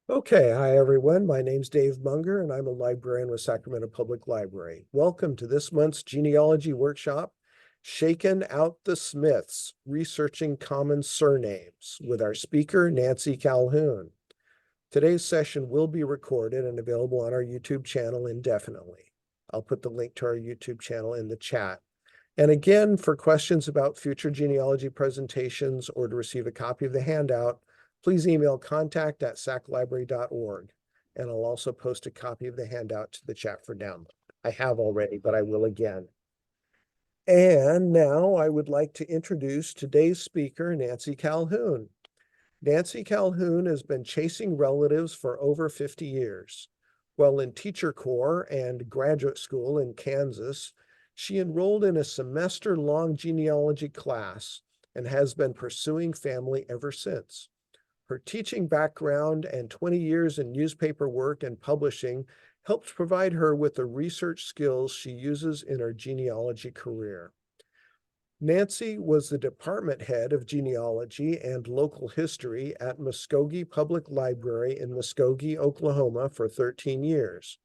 Okay, hi everyone. My name's Dave Munger, and I'm a librarian with Sacramento Public Library. Welcome to this month's genealogy workshop, Shaken Out the Smiths, Researching Common Surnames, with our speaker, Nancy Calhoun. Today's session will be recorded and available on our YouTube channel indefinitely. I'll put the link to our YouTube channel in the chat. And again, for questions about future genealogy presentations or to receive a copy of the handout, please email contact@saclibrary.org. And I'll also post a copy of the handout to the chat for download. I have already, but I will again. And now I would like to introduce today's speaker, Nancy Calhoun. Nancy Calhoun has been chasing relatives for over 50 years. While in teacher corps and graduate school in Kansas, she enrolled in a semester-long genealogy class and has been pursuing family ever since. Her teaching background and 20 years in newspaper work and publishing helped provide her with the research skills she uses in her genealogy career. Nancy was the department head of genealogy and local history at Muskogee Public Library in Muskogee, Oklahoma for 13 years.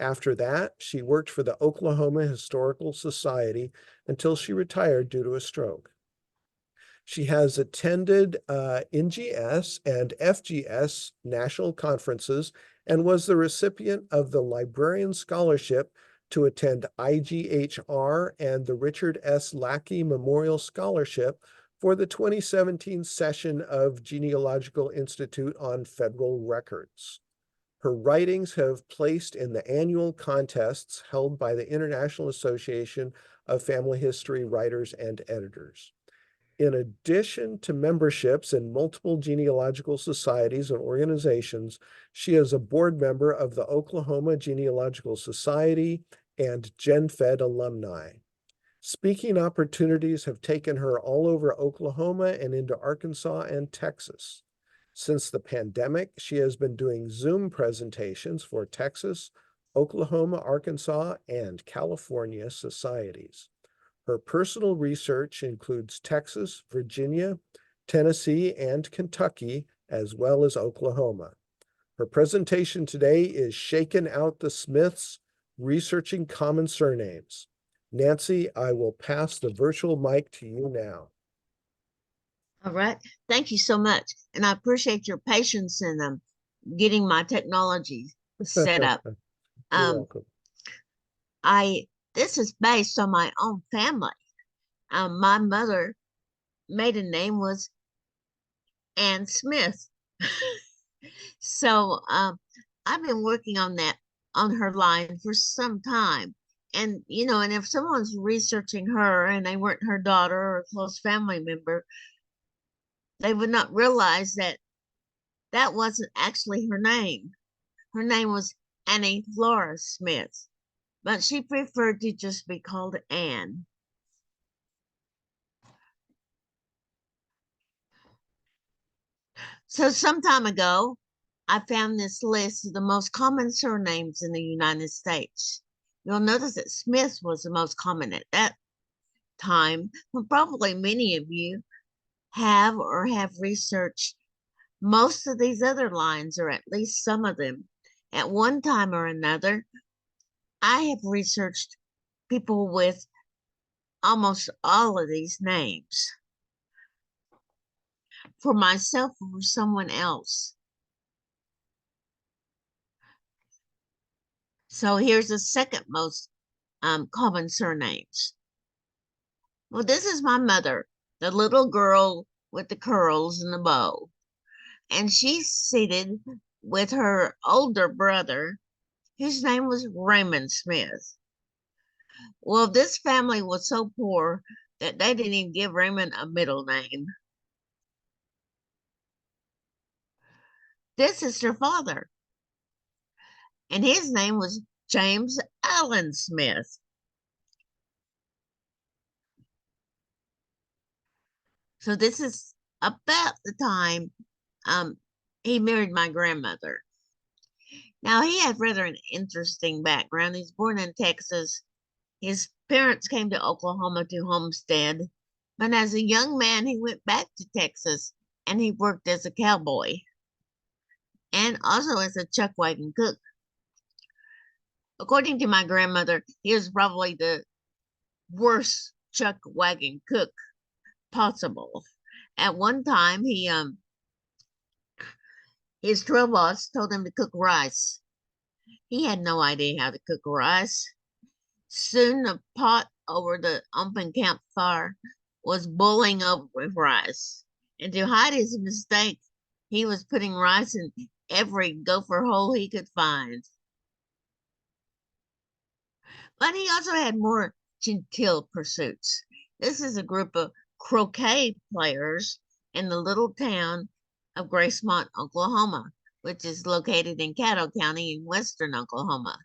After that, she worked for the Oklahoma Historical Society until she retired due to a stroke. She has attended NGS and FGS national conferences and was the recipient of the Librarian Scholarship to attend IGHR and the Richard S. Lackey Memorial Scholarship for the 2017 session of Genealogical Institute on Federal Records. Her writings have placed in the annual contests held by the International Association of Family History Writers and Editors. In addition to memberships in multiple genealogical societies and organizations, she is a board member of the Oklahoma Genealogical Society and GenFed alumni. Speaking opportunities have taken her all over Oklahoma and into Arkansas and Texas. Since the pandemic, she has been doing Zoom presentations for Texas, Oklahoma, Arkansas, and California societies. Her personal research includes Texas, Virginia, Tennessee, and Kentucky, as well as Oklahoma. Her presentation today is Shaken Out the Smiths, Researching Common Surnames. Nancy, I will pass the virtual mic to you now. All right. Thank you so much. And I appreciate your patience in getting my technology set up. You're welcome. This is based on my own family. My mother maiden name was Ann Smith. So I've been working on her line for some time. And and if someone's researching her and they weren't her daughter or a close family member, they would not realize that that wasn't actually her name. Her name was Annie Flora Smith, but she preferred to just be called Anne. So some time ago, I found this list of the most common surnames in the United States. You'll notice that Smith was the most common at that time, but probably many of you have or have researched most of these other lines, or at least some of them. At one time or another, I have researched people with almost all of these names for myself or for someone else. So here's the second most common surnames. Well, this is my mother, the little girl with the curls and the bow. And she's seated with her older brother, whose name was Raymond Smith. Well, this family was so poor that they didn't even give Raymond a middle name. This is her father, and his name was James Allen Smith. So this is about the time he married my grandmother. Now, he had rather an interesting background. He's born in Texas. His parents came to Oklahoma to homestead, but as a young man, he went back to Texas and he worked as a cowboy. and also as a chuck wagon cook. According to my grandmother, he was probably the worst chuck wagon cook possible. At one time, his drill boss told him to cook rice. He had no idea how to cook rice. Soon the pot over the open campfire was boiling over with rice. And to hide his mistake, he was putting rice in every gopher hole he could find. But he also had more genteel pursuits. This is a group of croquet players in the little town of Gracemont, Oklahoma, which is located in Caddo County in western Oklahoma.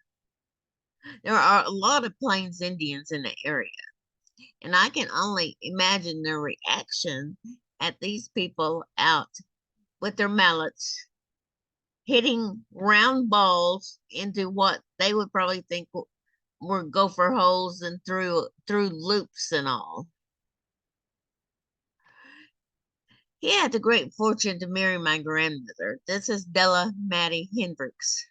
There are a lot of Plains Indians in the area, and I can only imagine their reaction at these people out with their mallets hitting round balls into what they would probably think were gopher holes and through loops and all. He had the great fortune to marry my grandmother. This is Della Mattie Hendricks.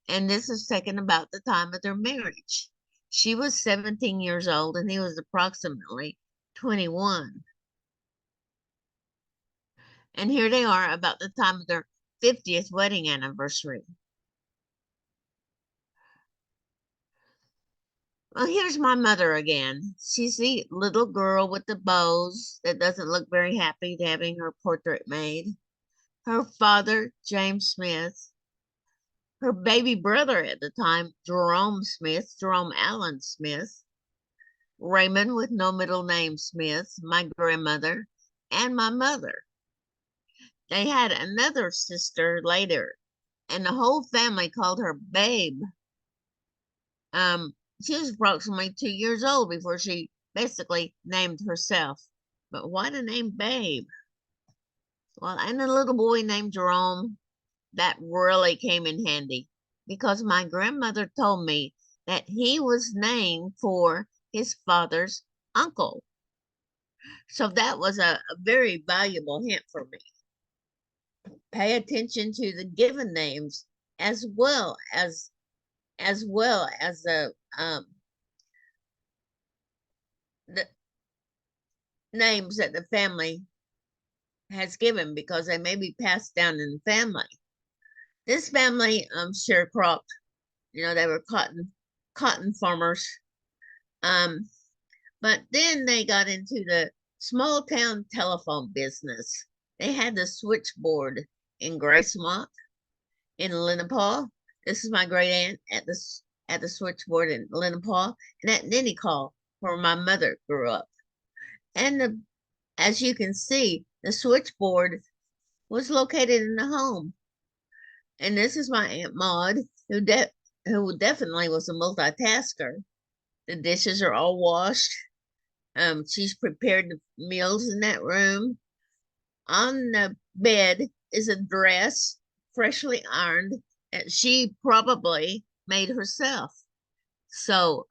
And this is taken about the time of their marriage. She was 17 years old and he was approximately 21. And here they are about the time of their 50th wedding anniversary. Well, here's my mother again. She's the little girl with the bows that doesn't look very happy to having her portrait made. Her father, James Smith. Her baby brother at the time, Jerome Allen Smith. Raymond with no middle name Smith, my grandmother, and my mother. They had another sister later, and the whole family called her Babe. She was approximately 2 years old before she basically named herself. But why the name Babe? Well, and a little boy named Jerome, that really came in handy because my grandmother told me that he was named for his father's uncle. So that was a very valuable hint for me. Pay attention to the given names as well as the names that the family has given, because they may be passed down in the family. This family sharecropped, they were cotton farmers. But then they got into the small town telephone business. They had the switchboard in Gracemont, in Lenapaw. This is my great aunt at the switchboard in Lenapaw, and at Ninnicall, where my mother grew up. And as you can see, the switchboard was located in the home. And this is my Aunt Maud, who definitely was a multitasker. The dishes are all washed. She's prepared the meals in that room. On the bed is a dress, freshly ironed, that she probably made herself. So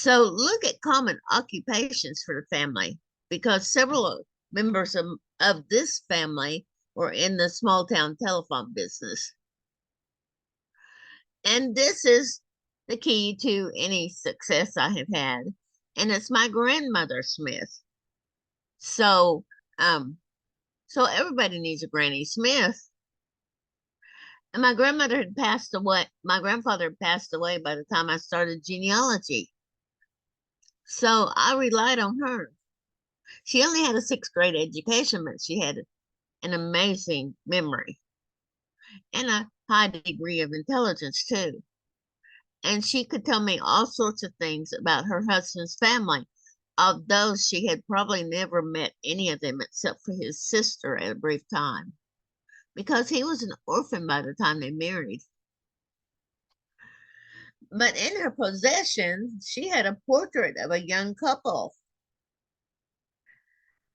look at common occupations for the family, because several members of this family were in the small town telephone business. And this is the key to any success I have had. And it's my grandmother Smith. So everybody needs a Granny Smith. And my grandmother had passed away. My grandfather had passed away by the time I started genealogy. So I relied on her. She only had a 6th grade education, but she had an amazing memory and a high degree of intelligence too. And she could tell me all sorts of things about her husband's family, although she had probably never met any of them except for his sister at a brief time, because he was an orphan by the time they married. But in her possession, she had a portrait of a young couple.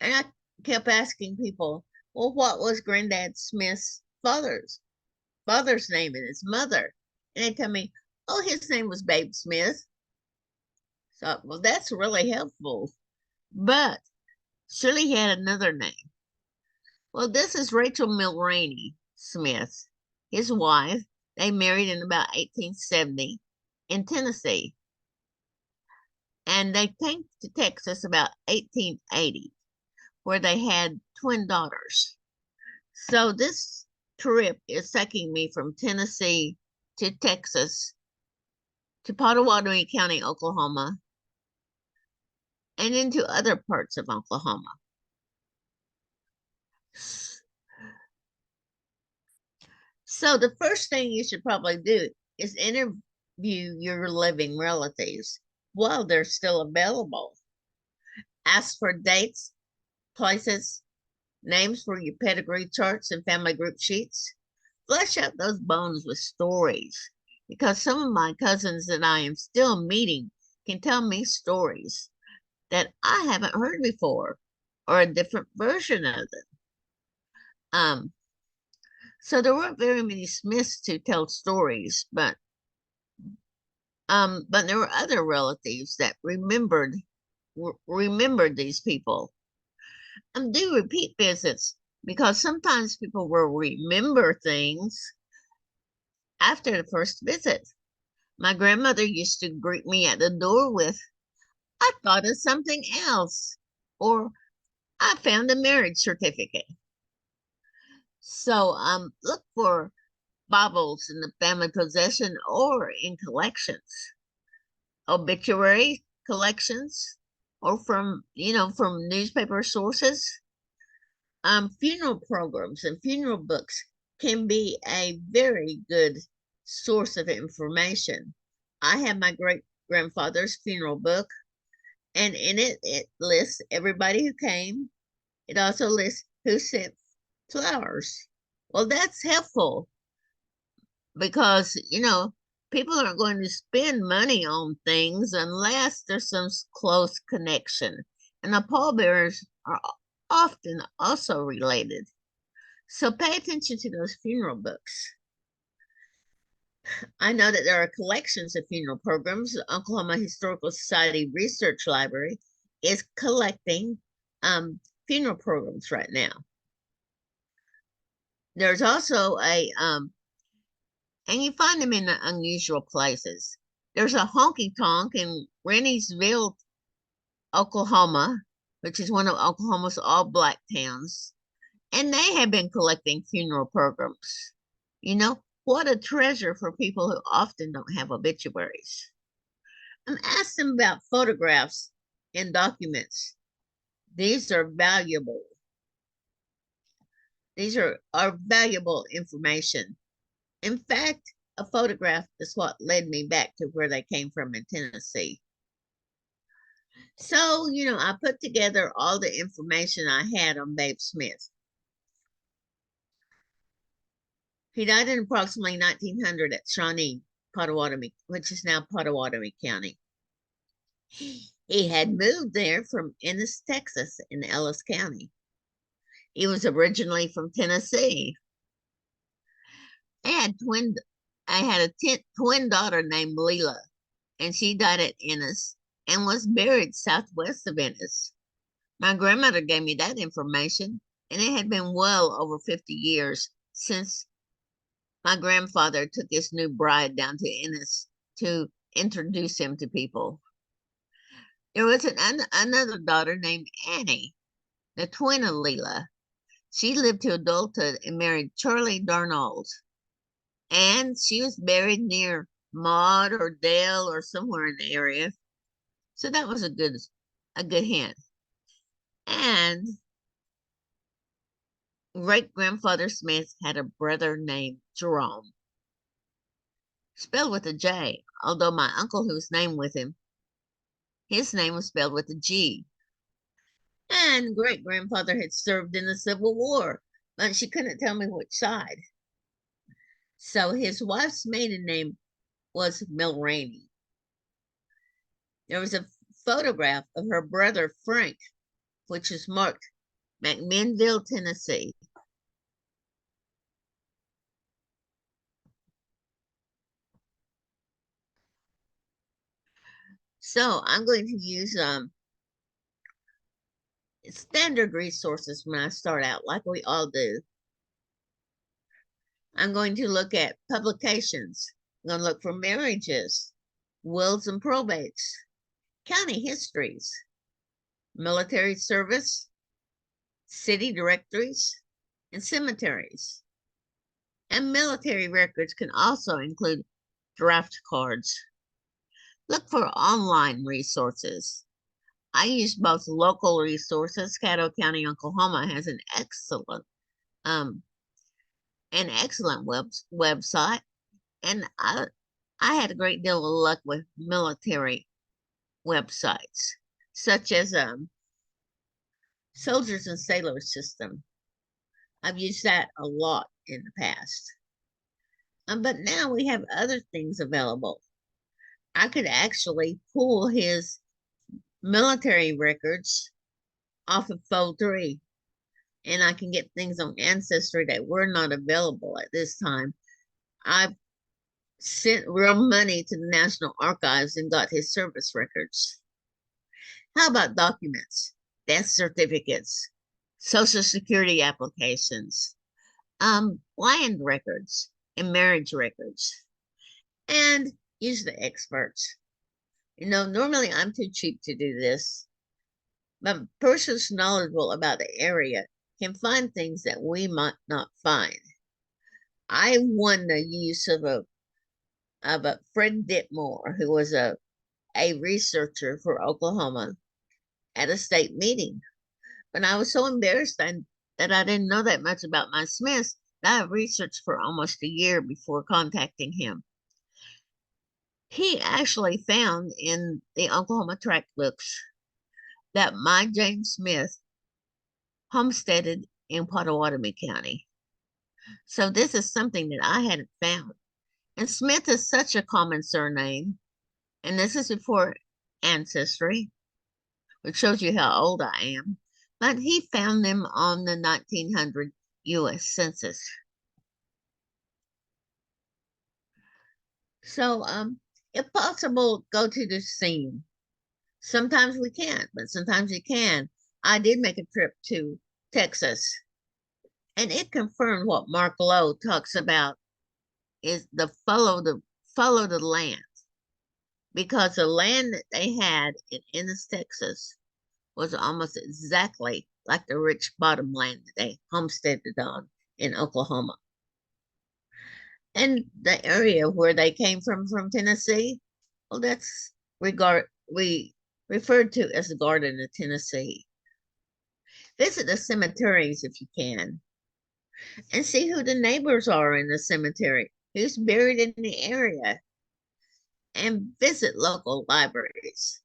And I kept asking people, well, what was Granddad Smith's father's name and his mother? And they tell me, oh, his name was Babe Smith. So, well, that's really helpful. But surely he had another name. Well, this is Rachel Mulroney Smith, his wife. They married in about 1870 in Tennessee, and they came to Texas about 1880, where they had twin daughters. So this trip is taking me from Tennessee to Texas to Pottawatomie County, Oklahoma, and into other parts of Oklahoma. So the first thing you should probably do is interview your living relatives while they're still available. Ask for dates, places, names for your pedigree charts and family group sheets. Flesh out those bones with stories, because some of my cousins that I am still meeting can tell me stories that I haven't heard before or a different version of them. So there weren't very many Smiths to tell stories, but there were other relatives that remembered these people. Do repeat visits, because sometimes people will remember things after the first visit. My grandmother used to greet me at the door with, "I thought of something else," or "I found a marriage certificate." So look for Bibles in the family possession or in collections, obituary collections, or from newspaper sources. Funeral programs and funeral books can be a very good source of information. I have my great grandfather's funeral book, and in it lists everybody who came. It also lists who sent flowers. Well, that's helpful, because people aren't going to spend money on things unless there's some close connection, and the pallbearers are often also related. So pay attention to those funeral books. I know that there are collections of funeral programs. The Oklahoma Historical Society Research Library is collecting funeral programs right now. There's also and you find them in unusual places. There's a honky tonk in Renniesville, Oklahoma, which is one of Oklahoma's all Black towns, and they have been collecting funeral programs. What a treasure for people who often don't have obituaries. And ask them about photographs and documents. These are valuable. These are valuable information. In fact, a photograph is what led me back to where they came from in Tennessee. So, I put together all the information I had on Babe Smith. He died in approximately 1900 at Shakin, Pottawatomie, which is now Pottawatomie County. He had moved there from Ennis, Texas, in Ellis County. He was originally from Tennessee. I had a twin daughter named Leela, and she died at Ennis and was buried southwest of Ennis. My grandmother gave me that information, and it had been well over 50 years since my grandfather took his new bride down to Ennis to introduce him to people. There was another daughter named Annie, the twin of Leela. She lived to adulthood and married Charlie Darnold, and she was buried near Maud or Dale or somewhere in the area. So that was a good hint. And great grandfather Smith had a brother named Jerome, spelled with a J, although my uncle who's named with him, his name was spelled with a G. And great grandfather had served in the Civil War, but she couldn't tell me which side. So his wife's maiden name was Mulroney. There was a photograph of her brother Frank, which is marked McMinnville, Tennessee. So I'm going to use standard resources when I start out, like we all do. I'm going to look at publications. I'm going to look for marriages, wills and probates, county histories, military service, city directories, and cemeteries. And military records can also include draft cards. Look for online resources. I use both local resources. Caddo County, Oklahoma has an excellent website, and I had a great deal of luck with military websites, such as Soldiers and Sailors System. I've used that a lot in the past. But now we have other things available. I could actually pull his military records off of Fold 3, and I can get things on Ancestry that were not available at this time. I've sent real money to the National Archives and got his service records. How about documents, death certificates, Social Security applications, land records, and marriage records? And use the experts. Normally I'm too cheap to do this, but persons knowledgeable about the area can find things that we might not find. I won the use of a Fred Ditmore, who was a researcher for Oklahoma at a state meeting. But I was so embarrassed that I didn't know that much about my Smiths that I researched for almost a year before contacting him. He actually found in the Oklahoma tract books that my James Smith homesteaded in Pottawatomie County. So this is something that I hadn't found. And Smith is such a common surname. And this is before Ancestry, which shows you how old I am. But he found them on the 1900 U.S. Census. So, if possible, go to the scene. Sometimes we can't, but sometimes you can. I did make a trip to Texas, and it confirmed what Mark Lowe talks about is the follow the land, because the land that they had in Ennis, Texas, was almost exactly like the rich bottom land that they homesteaded on in Oklahoma. And the area where they came from Tennessee, well, that's we referred to as the Garden of Tennessee. Visit the cemeteries if you can, and see who the neighbors are in the cemetery, who's buried in the area, and visit local libraries.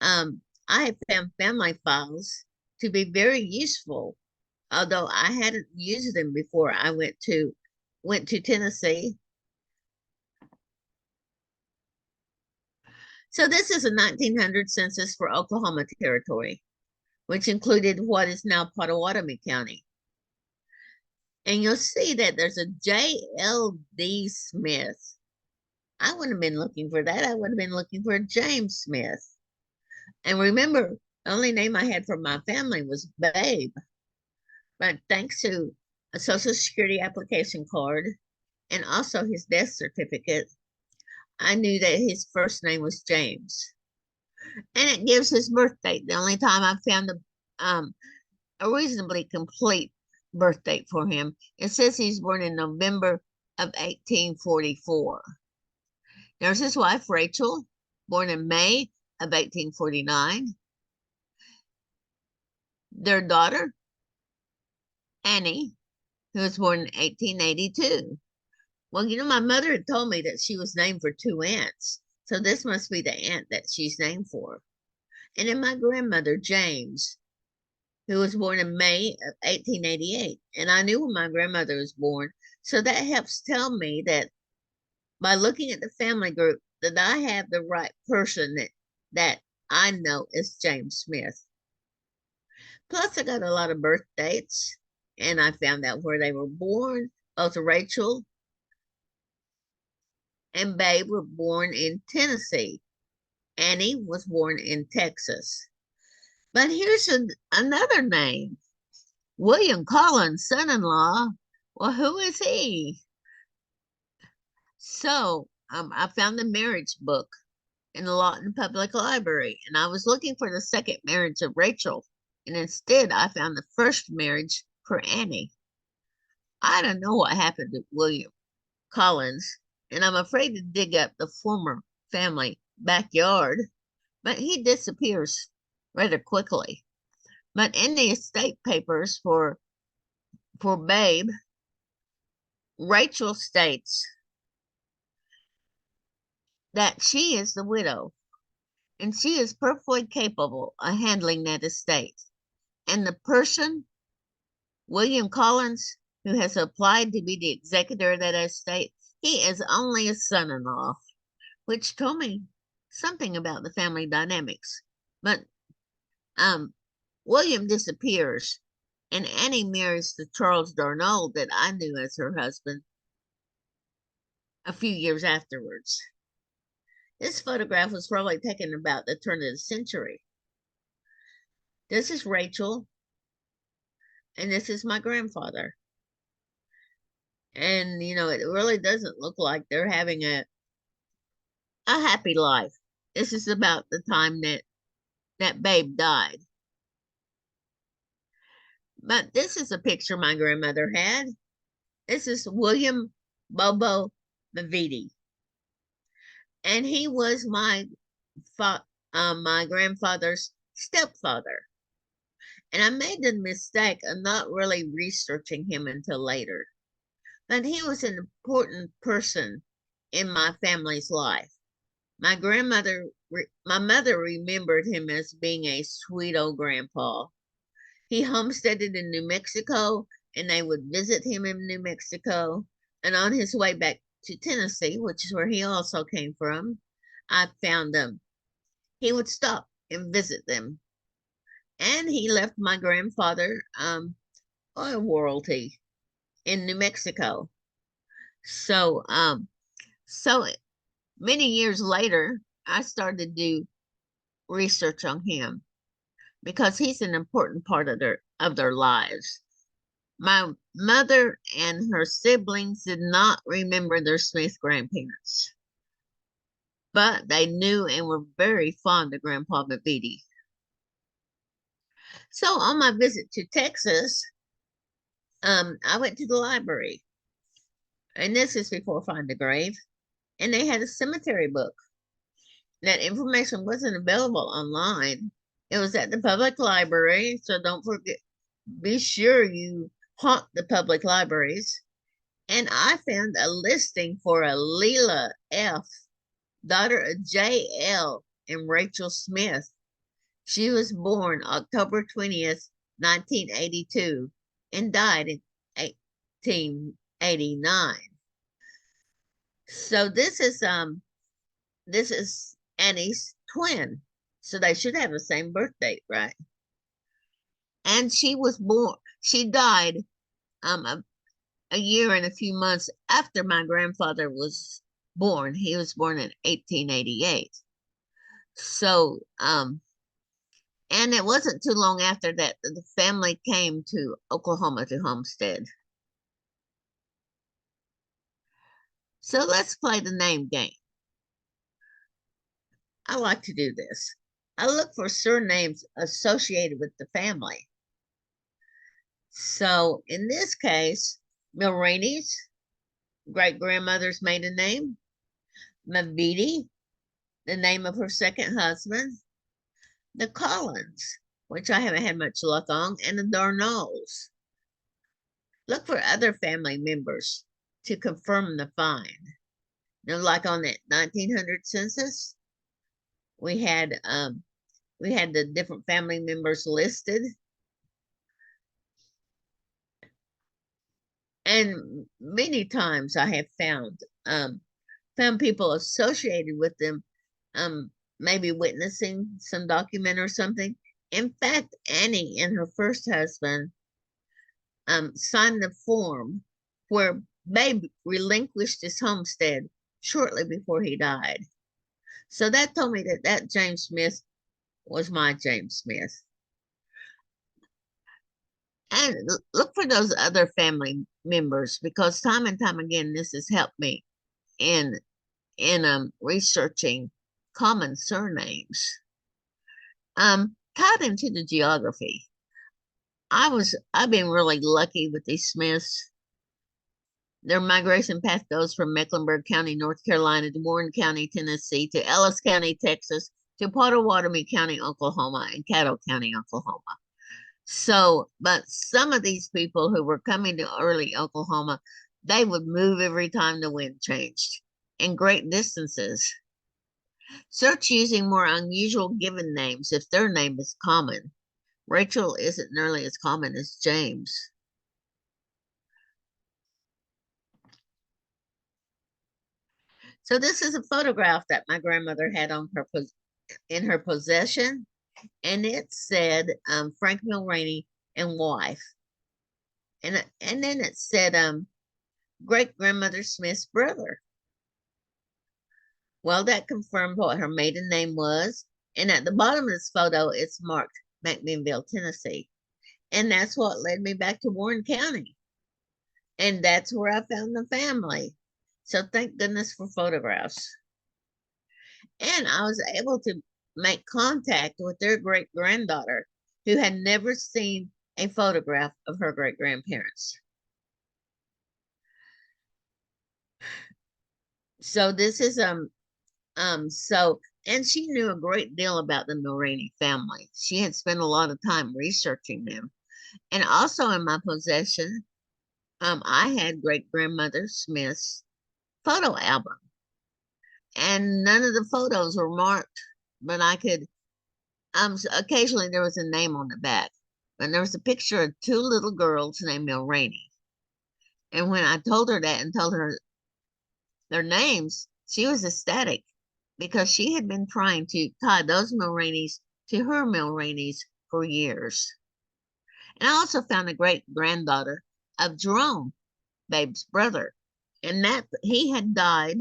I have found family files to be very useful, although I hadn't used them before I went to Tennessee. So this is a 1900 census for Oklahoma Territory, which included what is now Pottawatomie County. And you'll see that there's a J.L.D. Smith. I wouldn't have been looking for that. I would have been looking for a James Smith. And remember, the only name I had from my family was Babe. But thanks to a Social Security application card and also his death certificate, I knew that his first name was James. And it gives his birth date. The only time I found a reasonably complete birth date for him. It says he's born in November of 1844. There's his wife, Rachel, born in May of 1849. Their daughter, Annie, who was born in 1882. Well, my mother had told me that she was named for two aunts. So this must be the aunt that she's named for. And then my grandmother, James, who was born in May of 1888. And I knew when my grandmother was born. So that helps tell me that by looking at the family group, that I have the right person that I know is James Smith. Plus, I got a lot of birth dates, and I found out where they were born. Both Rachel and Babe were born in Tennessee. Annie was born in Texas. But here's another name, William Collins, son-in-law. Well, who is he? So I found the marriage book in the Lawton Public Library, and I was looking for the second marriage of Rachel, and instead I found the first marriage for Annie. I don't know what happened to William Collins, and I'm afraid to dig up the former family backyard, but he disappears rather quickly. But in the estate papers for Babe, Rachel states that she is the widow and she is perfectly capable of handling that estate. And the person, William Collins, who has applied to be the executor of that estate, he is only a son-in-law, which told me something about the family dynamics. But William disappears, and Annie marries the Charles Darnold that I knew as her husband a few years afterwards. This photograph was probably taken about the turn of the century. This is Rachel, and this is my grandfather. And, you know, it really doesn't look like they're having a happy life. This is about the time that Babe died. But this is a picture my grandmother had. This is William Bobo Mavidi. And he was my grandfather's stepfather. And I made the mistake of not really researching him until later. But he was an important person in my family's life. My mother remembered him as being a sweet old grandpa. He homesteaded in New Mexico, and they would visit him in New Mexico. And on his way back to Tennessee, which is where he also came from, I found them. He would stop and visit them. And he left my grandfather oil royalty in New Mexico. So many years later, I started to do research on him because he's an important part of their lives. My mother and her siblings did not remember their Smith grandparents, but they knew and were very fond of Grandpa Mavidi. So on my visit to Texas, I went to the library, and this is before Find the Grave, and they had a cemetery book. That information wasn't available online. It was at the public library, so don't forget, be sure you haunt the public libraries. And I found a listing for a Leela F., daughter of J.L. and Rachel Smith. She was born October 20th, 1982, and died in 1889. So this is Annie's twin. So they should have the same birth date, right? And she died a year and a few months after my grandfather was born. He was born in 1888. So, and it wasn't too long after that the family came to Oklahoma to homestead. So let's play the name game. I like to do this. I look for surnames associated with the family. So in this case, Mulroney's great-grandmother's maiden name, Mavidi, the name of her second husband, the Collins, which I haven't had much luck on, and the Darnolds. Look for other family members to confirm the find. Now, like on that 1900 census, we had the different family members listed. And many times I have found people associated with them, maybe witnessing some document or something. In fact, Annie and her first husband signed the form where Babe relinquished his homestead shortly before he died. So that told me that James Smith was my James Smith. And look for those other family members, because time and time again, this has helped me in researching common surnames. Tied into the geography, I've been really lucky with these Smiths. Their migration path goes from Mecklenburg County, North Carolina, to Warren County, Tennessee, to Ellis County, Texas, to Pottawatomie County, Oklahoma, and Caddo County, Oklahoma. So, but some of these people who were coming to early Oklahoma, they would move every time the wind changed in great distances. Search using more unusual given names if their name is common. Rachel isn't nearly as common as James. So this is a photograph that my grandmother had on her in her possession, and it said Frank Mulroney and wife, and then it said great grandmother Smith's brother. Well, that confirmed what her maiden name was, and at the bottom of this photo, it's marked McMinnville, Tennessee, and that's what led me back to Warren County, and that's where I found the family. So thank goodness for photographs. And I was able to make contact with their great granddaughter, who had never seen a photograph of her great grandparents. So this is and she knew a great deal about the Mulroney family. She had spent a lot of time researching them. And also in my possession, I had great grandmother Smith's photo album. And none of the photos were marked, but I could occasionally there was a name on the back. And there was a picture of two little girls named Mulroney. And when I told her that and told her their names, she was ecstatic, because she had been trying to tie those Mulroneys to her Mulroneys for years. And I also found a great granddaughter of Jerome, Babe's brother, and that he had died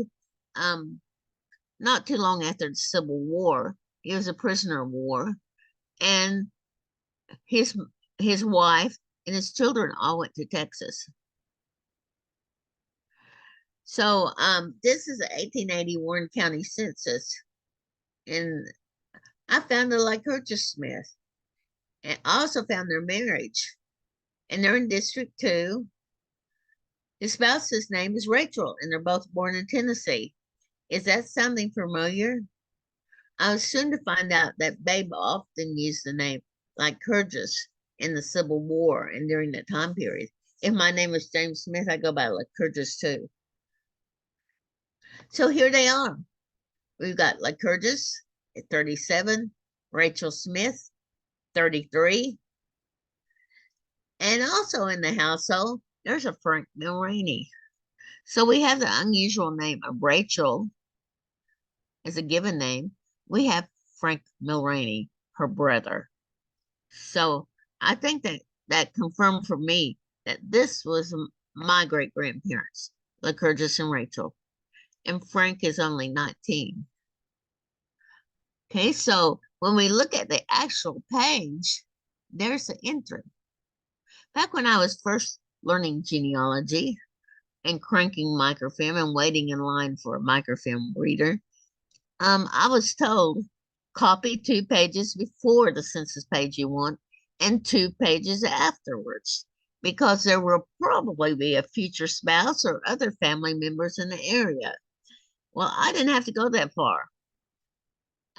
not too long after the Civil War. He was a prisoner of war, and his wife and his children all went to Texas. So this is the 1880 Warren County Census, and I found a Lycurgus Smith, and I also found their marriage, and they're in District 2. His spouse's name is Rachel, and they're both born in Tennessee. Is that sounding familiar? I was soon to find out that Babe often used the name Lycurgus in the Civil War and during that time period. If my name is James Smith, I go by Lycurgus too. So here they are. We've got Lycurgus at 37, Rachel Smith, 33. And also in the household, there's a Frank Mulroney. So we have the unusual name of Rachel as a given name. We have Frank Mulroney, her brother. So I think that confirmed for me that this was my great grandparents, Lycurgus and Rachel. And Frank is only 19. Okay, so when we look at the actual page, there's the entry. Back when I was first learning genealogy and cranking microfilm and waiting in line for a microfilm reader, I was told copy 2 pages before the census page you want and 2 pages afterwards, because there will probably be a future spouse or other family members in the area. Well, I didn't have to go that far.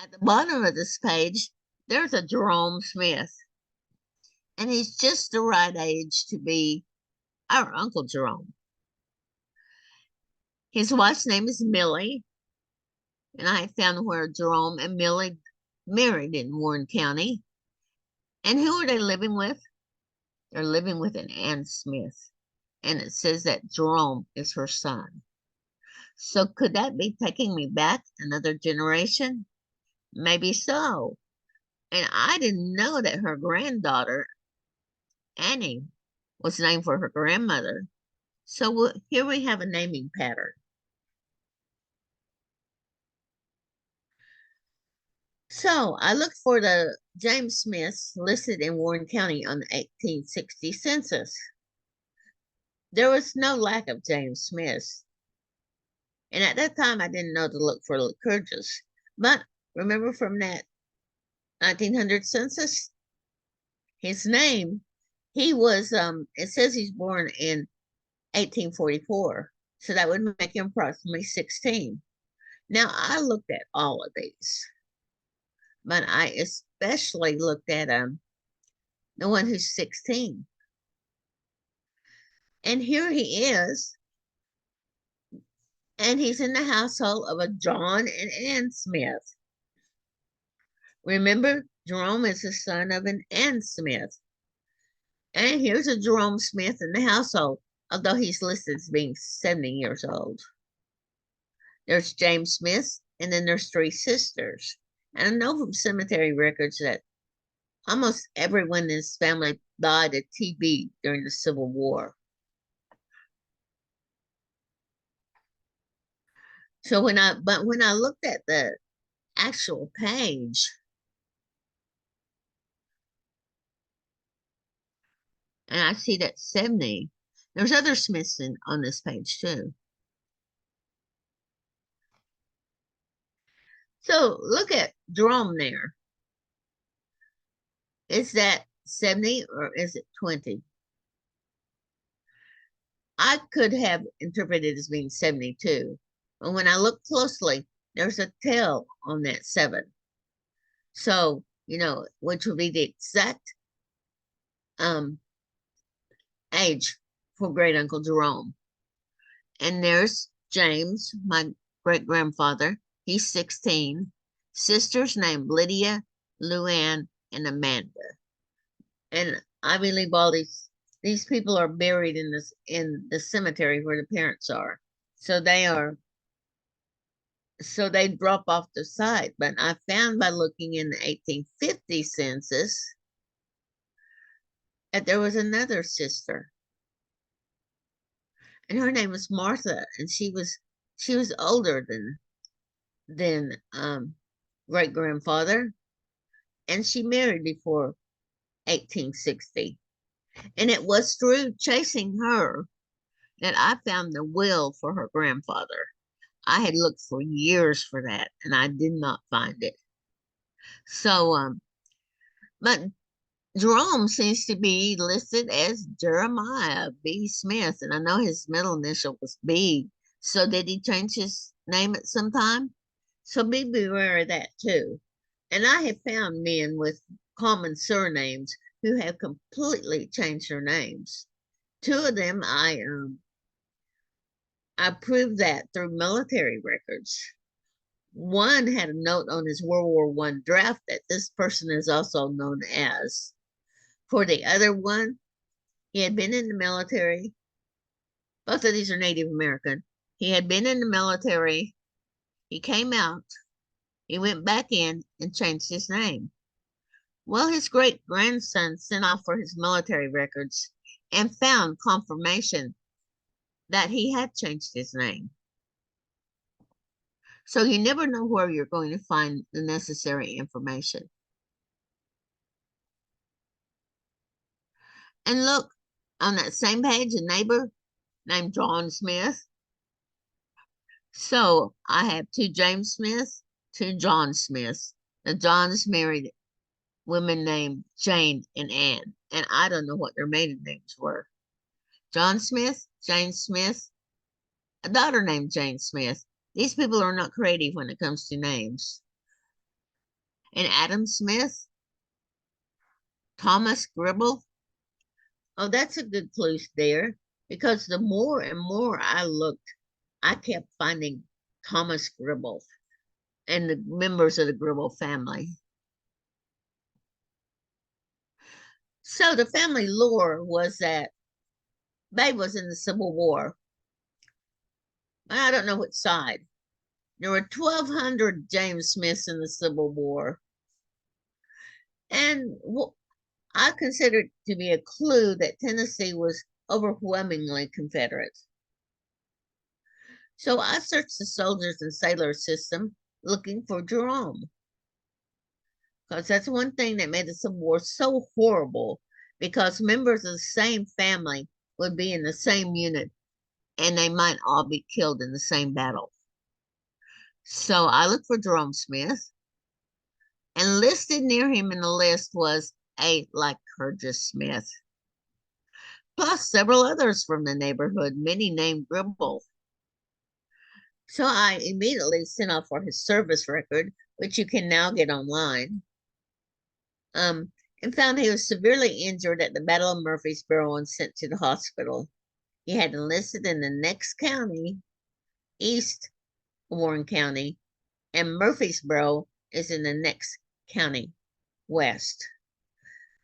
At the bottom of this page, there's a Jerome Smith, and he's just the right age to be our Uncle Jerome. His wife's name is Millie, and I found where Jerome and Millie married in Warren County. And who are they living with? They're living with an Ann Smith, and it says that Jerome is her son. So could that be taking me back another generation? Maybe so. And I didn't know that her granddaughter, Annie, was named for her grandmother. So here we have a naming pattern. So I looked for the James Smiths listed in Warren County on the 1860 census. There was no lack of James Smiths. And at that time, I didn't know to look for Lycurgus. But remember from that 1900 census, his name, he was, it says he's born in 1844. So that would make him approximately 16. Now, I looked at all of these, but I especially looked at the one who's 16. And here he is, and he's in the household of a John and Ann Smith. Remember, Jerome is the son of an Ann Smith. And here's a Jerome Smith in the household, although he's listed as being 70 years old. There's James Smith, and then there's 3 sisters. And I know from cemetery records that almost everyone in his family died of TB during the Civil War. So when I looked at the actual page, and I see that 70, there's other Smiths on this page too. So look at Jerome there. Is that 70 or is it 20? I could have interpreted as being 72. But when I look closely, there's a tail on that 7. So, which would be the exact age for great uncle Jerome. And there's James, my great grandfather. He's 16. Sisters named Lydia, Luann, and Amanda. And I believe all these people are buried in the cemetery where the parents are. So they drop off the site. But I found by looking in the 1850 census that there was another sister. And her name was Martha, and she was older than great grandfather, and she married before 1860. And it was through chasing her that I found the will for her grandfather. I had looked for years for that, and I did not find it. So, but Jerome seems to be listed as Jeremiah B. Smith, and I know his middle initial was B. So did he change his name at some time? So be beware of that too. And I have found men with common surnames who have completely changed their names. 2 of them I proved that through military records. One had a note on his World War I draft that this person is also known as. For the other one, he had been in the military. Both of these are Native American. He had been in the military. He came out. He went back in and changed his name. Well, his great-grandson sent off for his military records and found confirmation that he had changed his name. So you never know where you're going to find the necessary information. And look, on that same page, a neighbor named John Smith. So I have 2 James Smiths, 2 John Smiths. The Johns married women named Jane and Anne, and I don't know what their maiden names were. John Smith, Jane Smith, a daughter named Jane Smith. These people are not creative when it comes to names. And Adam Smith, Thomas Gribble. Oh, that's a good clue there, because the more and more I looked, I kept finding Thomas Gribble and the members of the Gribble family. So the family lore was that Babe was in the Civil War. I don't know which side. There were 1,200 James Smiths in the Civil War. And I consider it to be a clue that Tennessee was overwhelmingly Confederate. So I searched the soldiers and sailors system looking for Jerome. because that's one thing that made the Civil War so horrible, because members of the same family would be in the same unit and they might all be killed in the same battle. So I looked for Jerome Smith, and listed near him in the list was a Lycurgus Smith, plus several others from the neighborhood, many named Gribble. So I immediately sent off for his service record, which you can now get online, and found he was severely injured at the Battle of Murfreesboro and sent to the hospital. He had enlisted in the next county, East Warren County, and Murfreesboro is in the next county, West.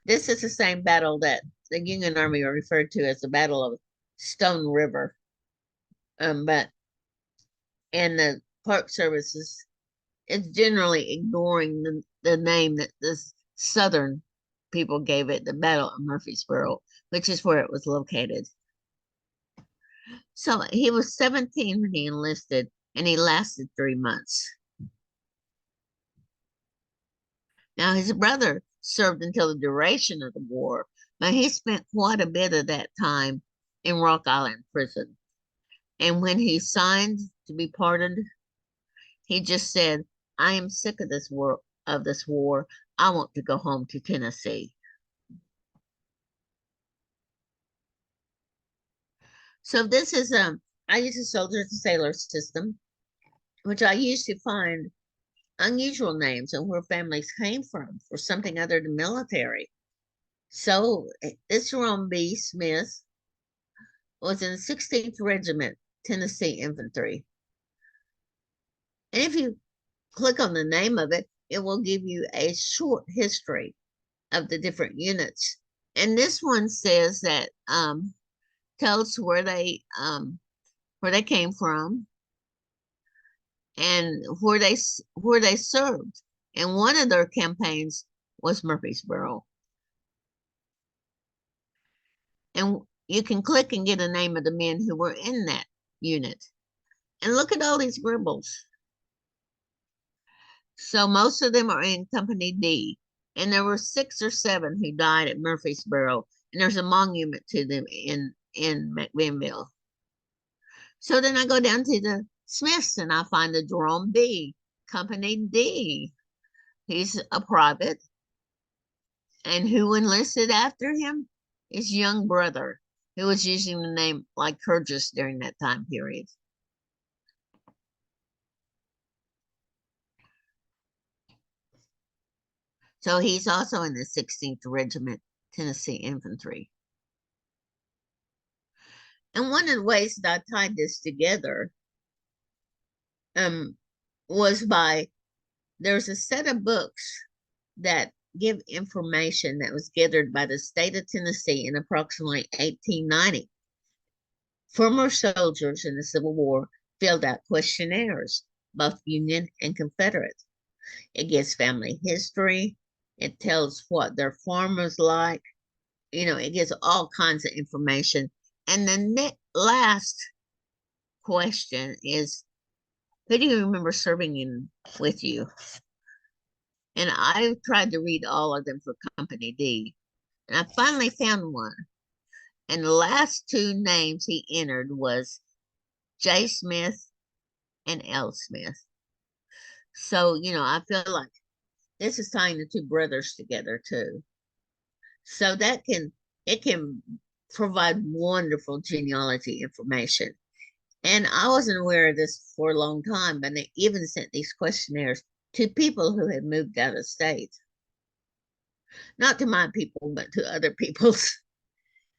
This is the same battle that the Union Army referred to as the Battle of Stone River. But and the Park Service is generally ignoring the name that the Southern people gave it, the Battle of Murfreesboro, which is where it was located. So he was 17 when he enlisted, and he lasted 3 months. Now, his brother served until the duration of the war, but he spent quite a bit of that time in Rock Island prison. And when he signed to be pardoned, he just said, "I am sick of this war. I want to go home to Tennessee." So this is I use a soldiers and sailors system, which I use to find unusual names and where families came from for something other than military. So this Jerome B. Smith was in the 16th Regiment, Tennessee Infantry. And if you click on the name of it, it will give you a short history of the different units. And this one says that tells where they came from and where they served. And one of their campaigns was Murfreesboro. And you can click and get a name of the men who were in that unit. And look at all these Gribbles. So most of them are in Company D. And there were 6 or 7 who died at Murfreesboro. And there's a monument to them in McMinnville. So then I go down to the Smiths and I find the Jerome B, Company D. He's a private. And who enlisted after him? His young brother, who was using the name Lycurgus during that time period. So he's also in the 16th Regiment, Tennessee Infantry. And one of the ways that I tied this together was by, there's a set of books that give information that was gathered by the state of Tennessee in approximately 1890. Former soldiers in the Civil War filled out questionnaires, both Union and Confederate. It gives family history. It tells what their farm was like. It gives all kinds of information. And the last question is, who do you remember serving with you? And I tried to read all of them for Company D. And I finally found one. And the last 2 names he entered was J. Smith and L. Smith. So, I feel like this is tying the 2 brothers together too. So it can provide wonderful genealogy information. And I wasn't aware of this for a long time, but they even sent these questionnaires to people who had moved out of state. Not to my people, but to other people's.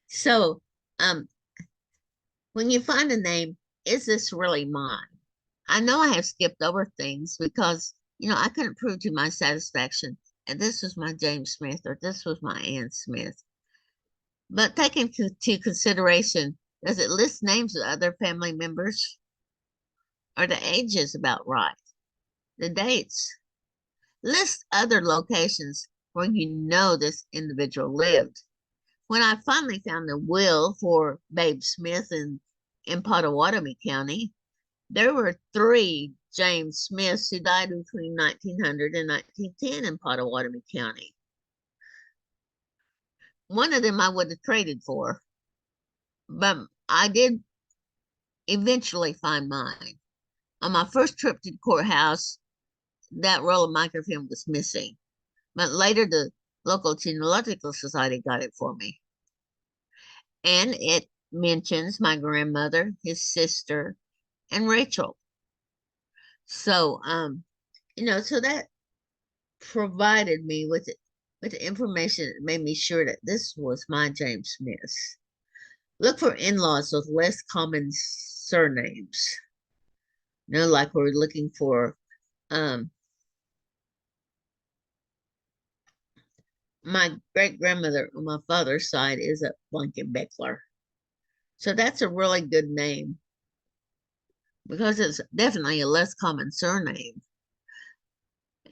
So when you find a name, is this really mine? I know I have skipped over things because, I couldn't prove to my satisfaction that this was my James Smith or this was my Ann Smith. But taking into consideration, does it list names of other family members? Are the ages about right? The dates? List other locations where this individual lived. When I finally found the will for Babe Smith in Pottawatomie County, there were 3 James Smiths who died between 1900 and 1910 in Pottawatomie County. One of them I would have traded for, but I did eventually find mine. On my first trip to the courthouse, that roll of microfilm was missing, but later the local Genealogical Society got it for me. And it mentions my grandmother, his sister, and Rachel. So, so that provided me with the information that made me sure that this was my James Smith. Look for in-laws with less common surnames. Like we're looking for my great-grandmother on my father's side is a Blankenbeckler. So that's a really good name because it's definitely a less common surname.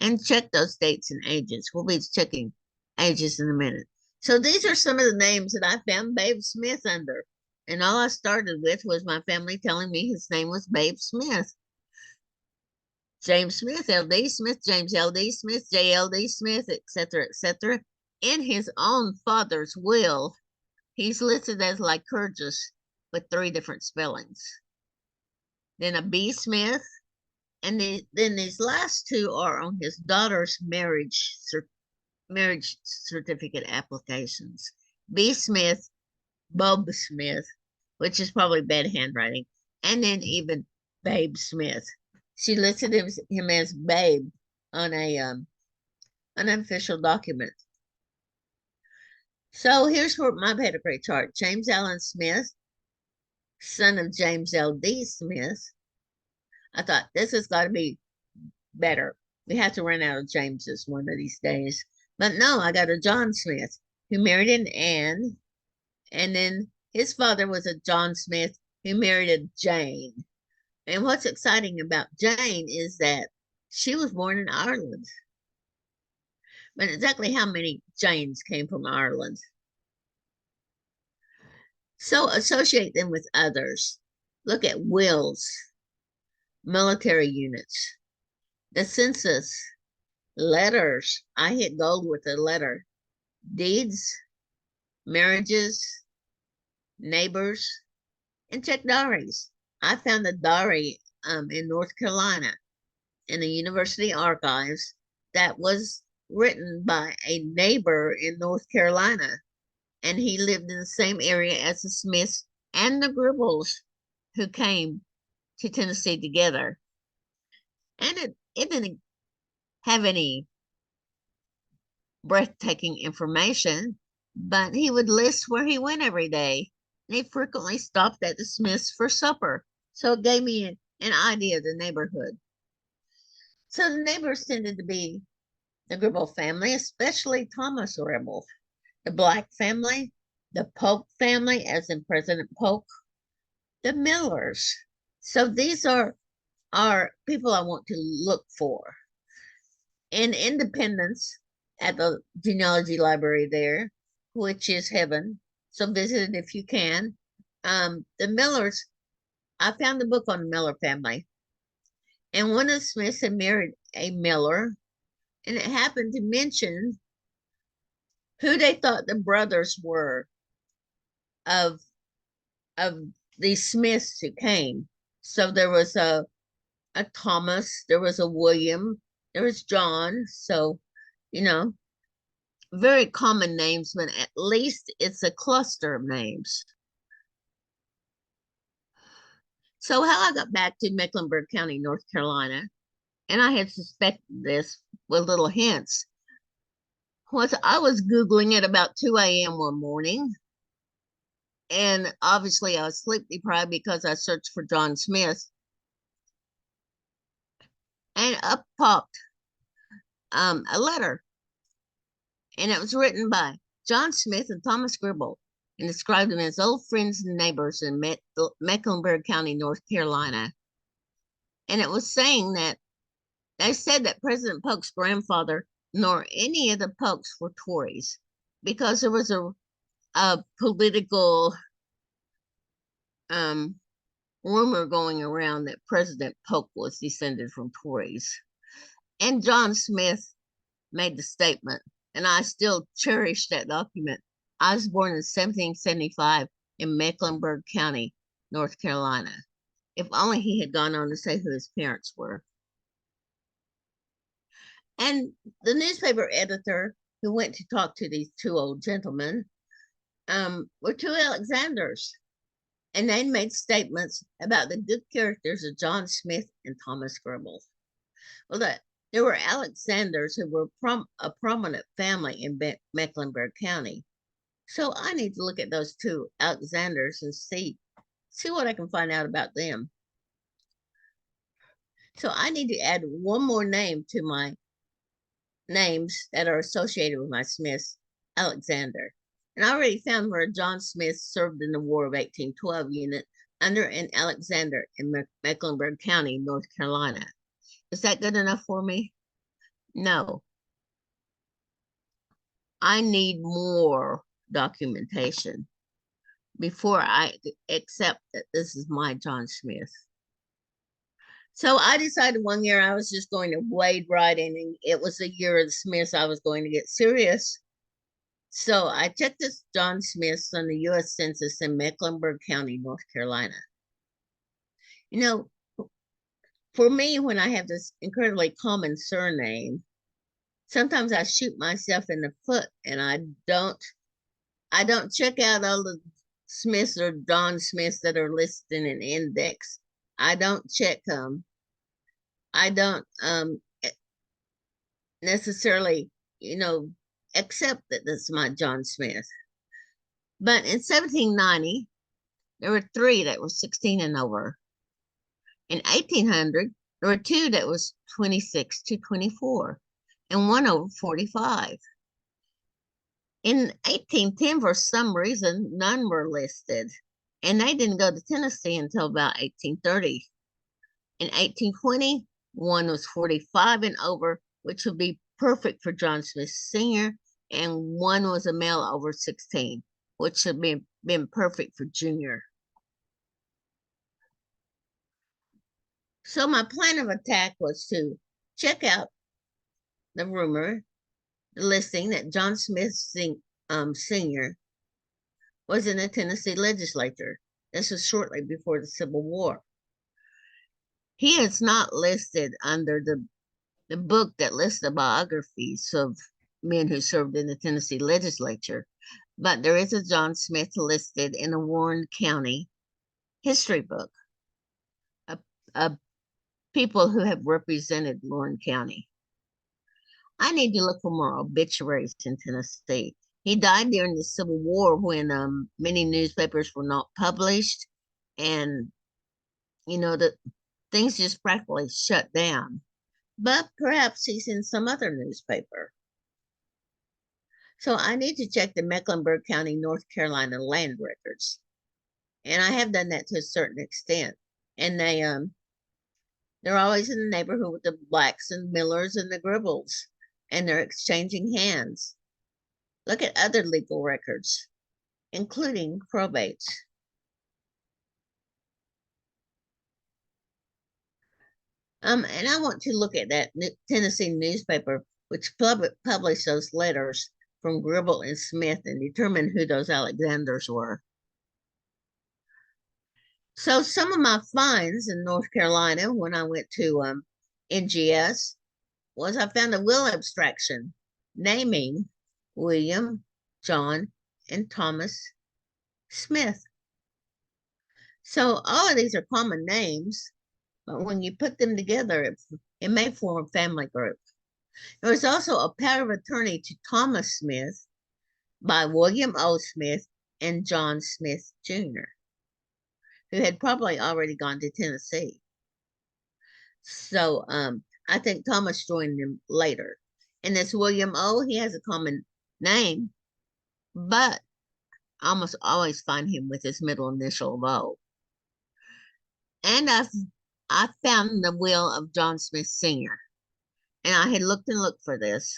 And check those dates and ages. We'll be checking ages in a minute. So these are some of the names that I found Babe Smith under. And all I started with was my family telling me his name was Babe Smith. James Smith, L.D. Smith, James L.D. Smith, J.L.D. Smith, etc., etc. In his own father's will, he's listed as Lycurgus with 3 different spellings. Then a B. Smith, and then these last 2 are on his daughter's marriage certificate applications. B. Smith, Bob Smith, which is probably bad handwriting, and then even Babe Smith. She listed him as Babe on an official document. So here's for my pedigree chart. James Allen Smith, son of James L.D. Smith. I thought this has got to be better. We have to run out of Jameses one of these days. But no, I got a John Smith who married an Anne. And then his father was a John Smith who married a Jane. And what's exciting about Jane is that she was born in Ireland. But exactly how many Janes came from Ireland? So associate them with others. Look at wills, military units, the census, letters. I hit gold with a letter. Deeds, marriages, neighbors, and check diaries. I found a diary in North Carolina in the university archives that was written by a neighbor in North Carolina, and he lived in the same area as the Smiths and the Gribbles who came to Tennessee together. And it didn't have any breathtaking information, but he would list where he went every day. And he frequently stopped at the Smiths for supper. So it gave me an idea of the neighborhood. So the neighbors tended to be the Gribble family, especially Thomas Gribble, the Black family, the Polk family, as in President Polk, the Millers. So these are people I want to look for. In Independence, at the Genealogy Library there, which is heaven, so visit it if you can. The Millers, I found the book on the Miller family, and one of the Smiths had married a Miller, and it happened to mention who they thought the brothers were of these Smiths who came. So there was a Thomas, there was a William, there was John. So, very common names, but at least it's a cluster of names. So how I got back to Mecklenburg County, North Carolina, and I had suspected this with little hints, was I was Googling at about 2 a.m. one morning. And obviously I was sleep deprived because I searched for John Smith. And up popped a letter. And it was written by John Smith and Thomas Gribble and described them as old friends and neighbors in Mecklenburg County, North Carolina. And it was saying that they said that President Polk's grandfather nor any of the Polks were Tories because there was a political rumor going around that President Polk was descended from Tories. And John Smith made the statement, and I still cherish that document. I was born in 1775 in Mecklenburg County, North Carolina. If only he had gone on to say who his parents were. And the newspaper editor who went to talk to these two old gentlemen were two Alexanders. And they made statements about the good characters of John Smith and Thomas Gribble. Well, there were Alexanders who were a prominent family in Mecklenburg County. So I need to look at those two Alexanders and see what I can find out about them. So I need to add one more name to my names that are associated with my Smiths, Alexander. And I already found where John Smith served in the War of 1812 unit under an Alexander in Mecklenburg County, North Carolina. Is that good enough for me? No. I need more documentation before I accept that this is my John Smith. So I decided one year I was just going to wade right in, and it was the year of the Smiths. I was going to get serious. So I checked this John Smiths on the U.S. Census in Mecklenburg County, North Carolina. You know, for me, when I have this incredibly common surname, sometimes I shoot myself in the foot, and I don't check out all the Smiths or John Smiths that are listed in an index. I don't check them. I don't necessarily, accept that this is my John Smith. But in 1790, there were 3 that were 16 and over. In 1800, there were 2 that was 26 to 24, and 1 over 45. In 1810, for some reason, none were listed, and they didn't go to Tennessee until about 1830. In 1820, 1 was 45 and over, which would be perfect for John Smith Sr., and 1 was a male over 16, which would have been perfect for Junior. So my plan of attack was to check out the rumor, the listing that John Smith Sr. was in the Tennessee legislature. This was shortly before the Civil War. He is not listed under the book that lists the biographies of men who served in the Tennessee legislature, but there is a John Smith listed in a Warren County history book of people who have represented Warren County. I need to look for more obituaries in Tennessee. He died during the Civil War when many newspapers were not published, and the things just practically shut down. But perhaps he's in some other newspaper. So I need to check the Mecklenburg County, North Carolina land records. And I have done that to a certain extent. And they're always in the neighborhood with the Blacks and Millers and the Gribbles, and they're exchanging hands. Look at other legal records, including probates. And I want to look at that Tennessee newspaper, which published those letters from Gribble and Smith, and determine who those Alexanders were. So some of my finds in North Carolina when I went to NGS was I found a will abstraction naming William, John, and Thomas Smith. So all of these are common names, but when you put them together, it may form a family group. There was also a power of attorney to Thomas Smith by William O. Smith and John Smith Jr., who had probably already gone to Tennessee. So I think Thomas joined them later. And this William O., he has a common name, but I almost always find him with his middle initial of O. And I found the will of John Smith Sr., and I had looked and looked for this.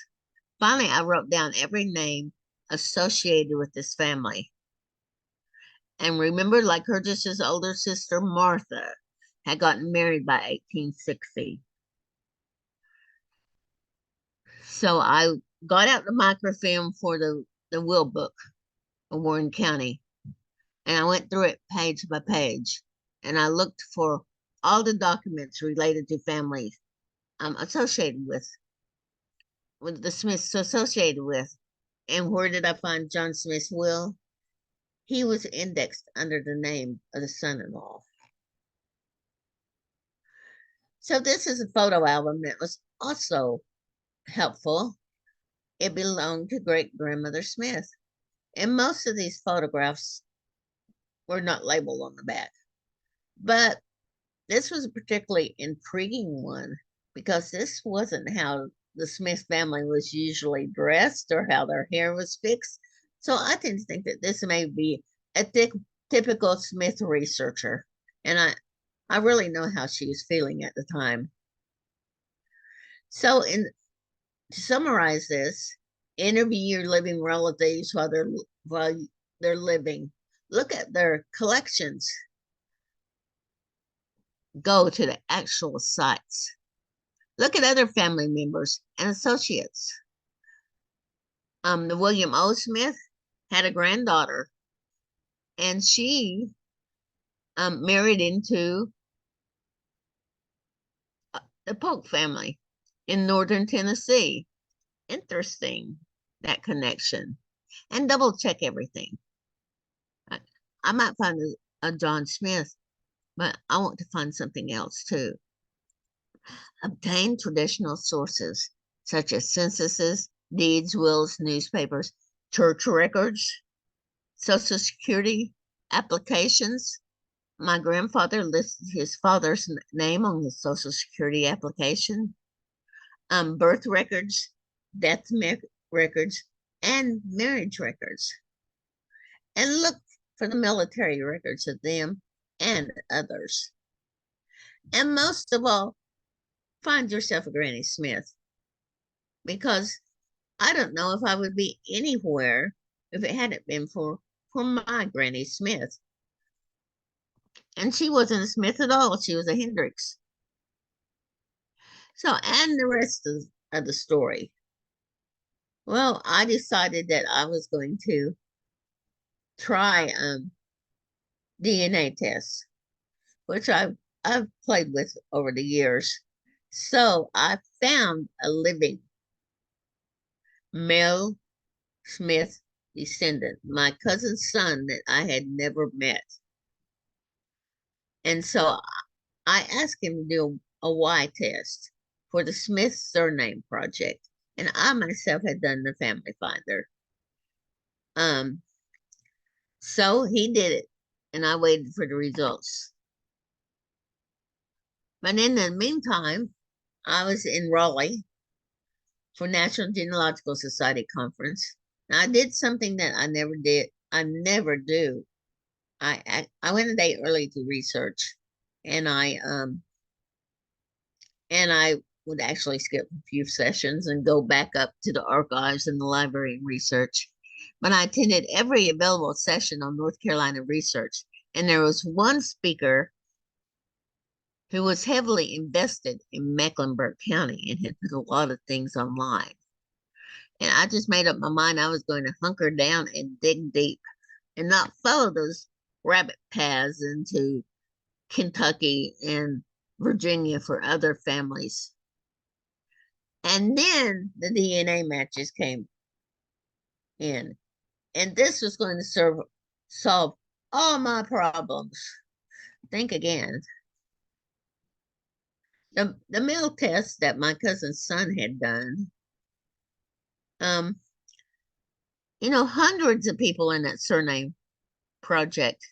Finally, I wrote down every name associated with this family. And remember, like Curtis's older sister, Martha, had gotten married by 1860. So I got out the microfilm for the will book of Warren County, and I went through it page by page, and I looked for all the documents related to families associated with the Smiths associated with. And where did I find John Smith's will? He was indexed under the name of the son-in-law. So this is a photo album that was also helpful. It belonged to great-grandmother Smith. And most of these photographs were not labeled on the back. But this was a particularly intriguing one because this wasn't how the Smith family was usually dressed or how their hair was fixed. So I tend to think that this may be a typical Smith researcher. And I really know how she was feeling at the time. So to summarize this, interview your living relatives while they're living. Look at their collections. Go to the actual sites. Look at other family members and associates. The William O. Smith had a granddaughter, and she married into the Polk family in northern Tennessee. Interesting, that connection. And double check everything. I might find a John Smith, but I want to find something else too. Obtain traditional sources such as censuses, deeds, wills, newspapers, church records, Social Security applications. My grandfather listed his father's name on his Social Security application. Birth records, death records, and marriage records. And look for the military records of them and others. And most of all, find yourself a Granny Smith, because I don't know if I would be anywhere if it hadn't been for my Granny Smith. And she wasn't a Smith at all. She was a Hendricks. So, and the rest of the story. Well, I decided that I was going to try DNA tests, which I've played with over the years. So I found a living male Smith descendant, my cousin's son that I had never met. And so I asked him to do a Y test for the Smith Surname Project. And I myself had done the Family Finder. So he did it, and I waited for the results. But in the meantime, I was in Raleigh for National Genealogical Society conference. And I did something that I never did. I never do. I went a day early to research, and I would actually skip a few sessions and go back up to the archives and the library and research. But I attended every available session on North Carolina research, and there was one speaker who was heavily invested in Mecklenburg County and had put a lot of things online. And I just made up my mind I was going to hunker down and dig deep and not follow those rabbit paths into Kentucky and Virginia for other families. And then the DNA matches came in. And this was going to solve all my problems. Think again. The mail test that my cousin's son had done, hundreds of people in that surname project.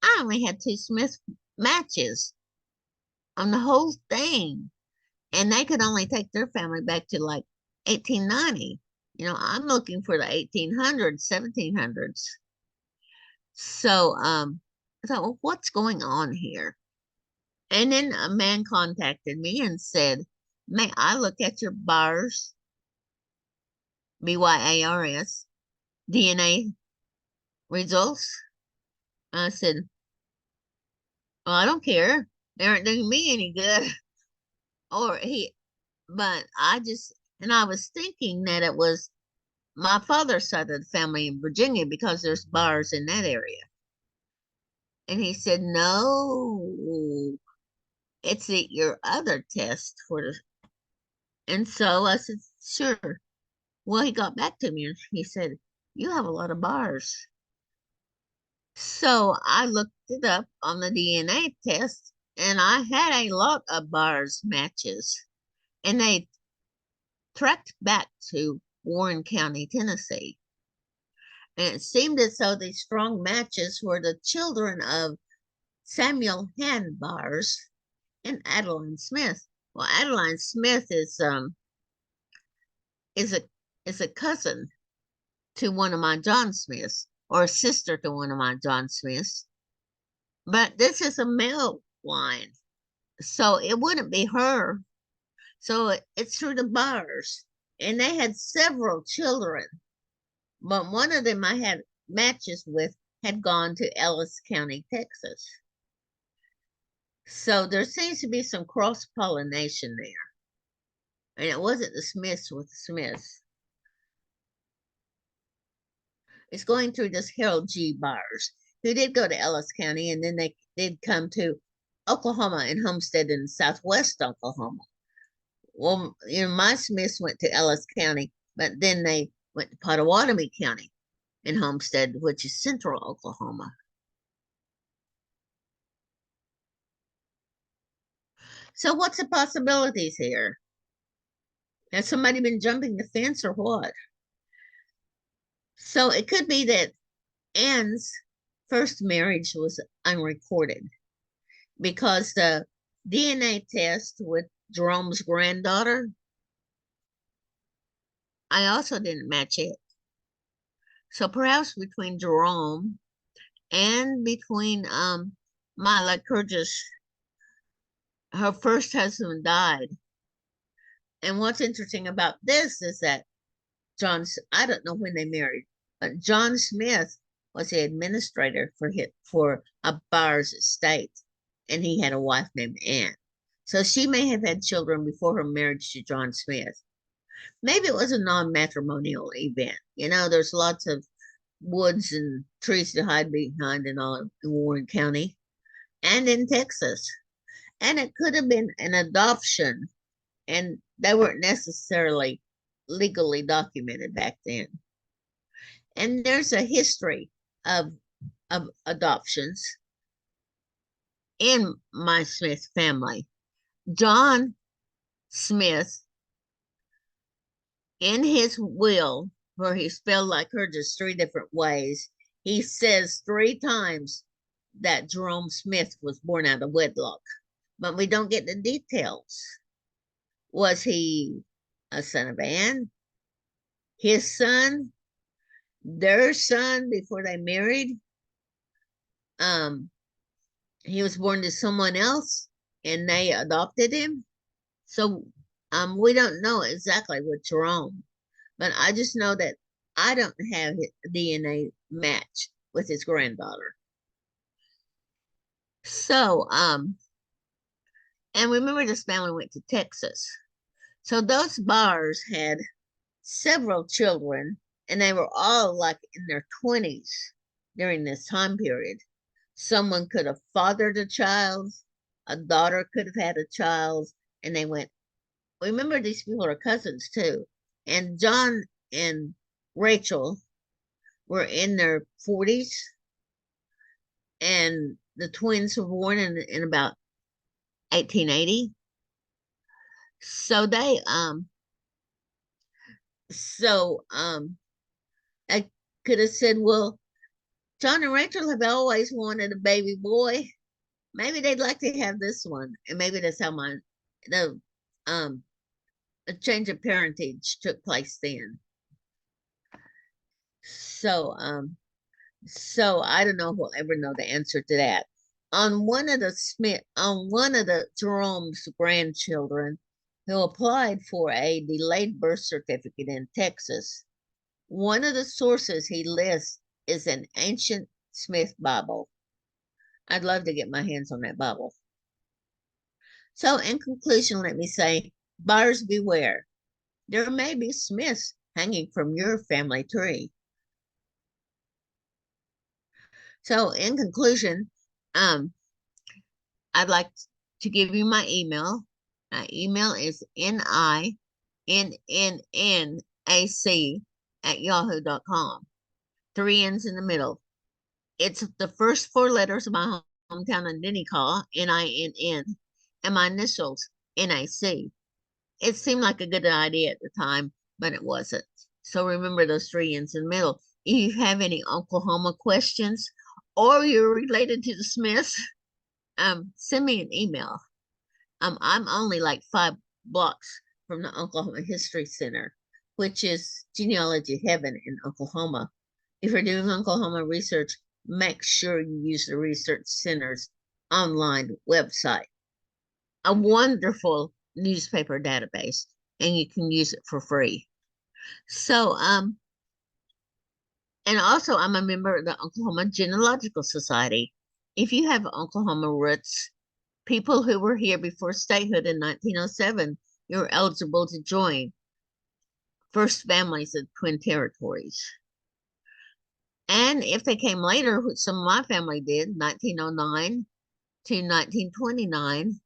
I only had 2 Smith matches on the whole thing. And they could only take their family back to like 1890. I'm looking for the 1800s, 1700s. So I thought, well, what's going on here? And then a man contacted me and said, may I look at your BYARS, BYARS, DNA results? I said, well, I don't care. They aren't doing me any good. Or but I was thinking that it was my father's side of the family in Virginia because there's bars in that area. And he said, no, it's your other test for the. And so I said, sure. Well, he got back to me and he said, you have a lot of bars. So I looked it up on the DNA test and I had a lot of bars matches. And they tracked back to Warren County, Tennessee. And it seemed as though these strong matches were the children of Samuel Handbars and Adeline Smith. Well, Adeline Smith is is a is a cousin to one of my John Smiths, or a sister to one of my John Smiths. But this is a male line, so it wouldn't be her. So it's through the bars, and they had several children, but one of them I had matches with had gone to Ellis County, Texas. So there seems to be some cross pollination there. And it wasn't the Smiths with the Smiths. It's going through this Harold G. Bars, who did go to Ellis County, and then they did come to Oklahoma and homestead in southwest Oklahoma. Well, my Smiths went to Ellis County, but then they went to Pottawatomie County and homestead, which is central Oklahoma. So what's the possibilities here? Has somebody been jumping the fence or what? So it could be that Anne's first marriage was unrecorded because the DNA test with Jerome's granddaughter, I also didn't match it. So perhaps between Jerome and between my Lycurgus, her first husband died. And what's interesting about this is that I don't know when they married, but John Smith was the administrator for a Bars estate, and he had a wife named Anne. So she may have had children before her marriage to John Smith. Maybe it was a non-matrimonial event. There's lots of woods and trees to hide behind in all of Warren County and in Texas. And it could have been an adoption, and they weren't necessarily legally documented back then. And there's a history of adoptions in my Smith family. John Smith, in his will, where he spelled Lycurgus 3 different ways, he says 3 times that Jerome Smith was born out of wedlock, but we don't get the details. Was he a son of Anne? His son? Their son before they married? He was born to someone else and they adopted him. So we don't know exactly with Jerome, but I just know that I don't have a DNA match with his granddaughter. So, and remember this family went to Texas. So those Bars had several children, and they were all like in their 20s during this time period. Someone could have fathered a child, a daughter could have had a child, and they went. Remember, these people are cousins too. And John and Rachel were in their 40s, and the twins were born in about 1880. So they I could have said, well, John and Rachel have always wanted a baby boy. Maybe they'd like to have this one, and maybe that's how a change of parentage took place then. So I don't know if we'll ever know the answer to that. On one of the Jerome's grandchildren who applied for a delayed birth certificate in Texas, one of the sources he lists is an ancient Smith Bible I'd love to get my hands on that Bible. So, in conclusion, let me say, buyers beware. There may be Smiths hanging from your family tree. So, in conclusion, I'd like to give you my email. My email is ninnnac@yahoo.com. 3 N's in the middle. It's the first 4 letters of my hometown in Ninnecall, NINN, and my initials, NAC. It seemed like a good idea at the time, but it wasn't. So remember those 3 N's in the middle. If you have any Oklahoma questions or you're related to the Smiths, send me an email. I'm only like 5 blocks from the Oklahoma History Center, which is genealogy heaven in Oklahoma. If you're doing Oklahoma research, make sure you use the Research Center's online website. A wonderful newspaper database, and you can use it for free. So, and also I'm a member of the Oklahoma Genealogical Society. If you have Oklahoma roots, people who were here before statehood in 1907, you're eligible to join First Families of Twin Territories. And if they came later, which some of my family did, 1909 to 1929,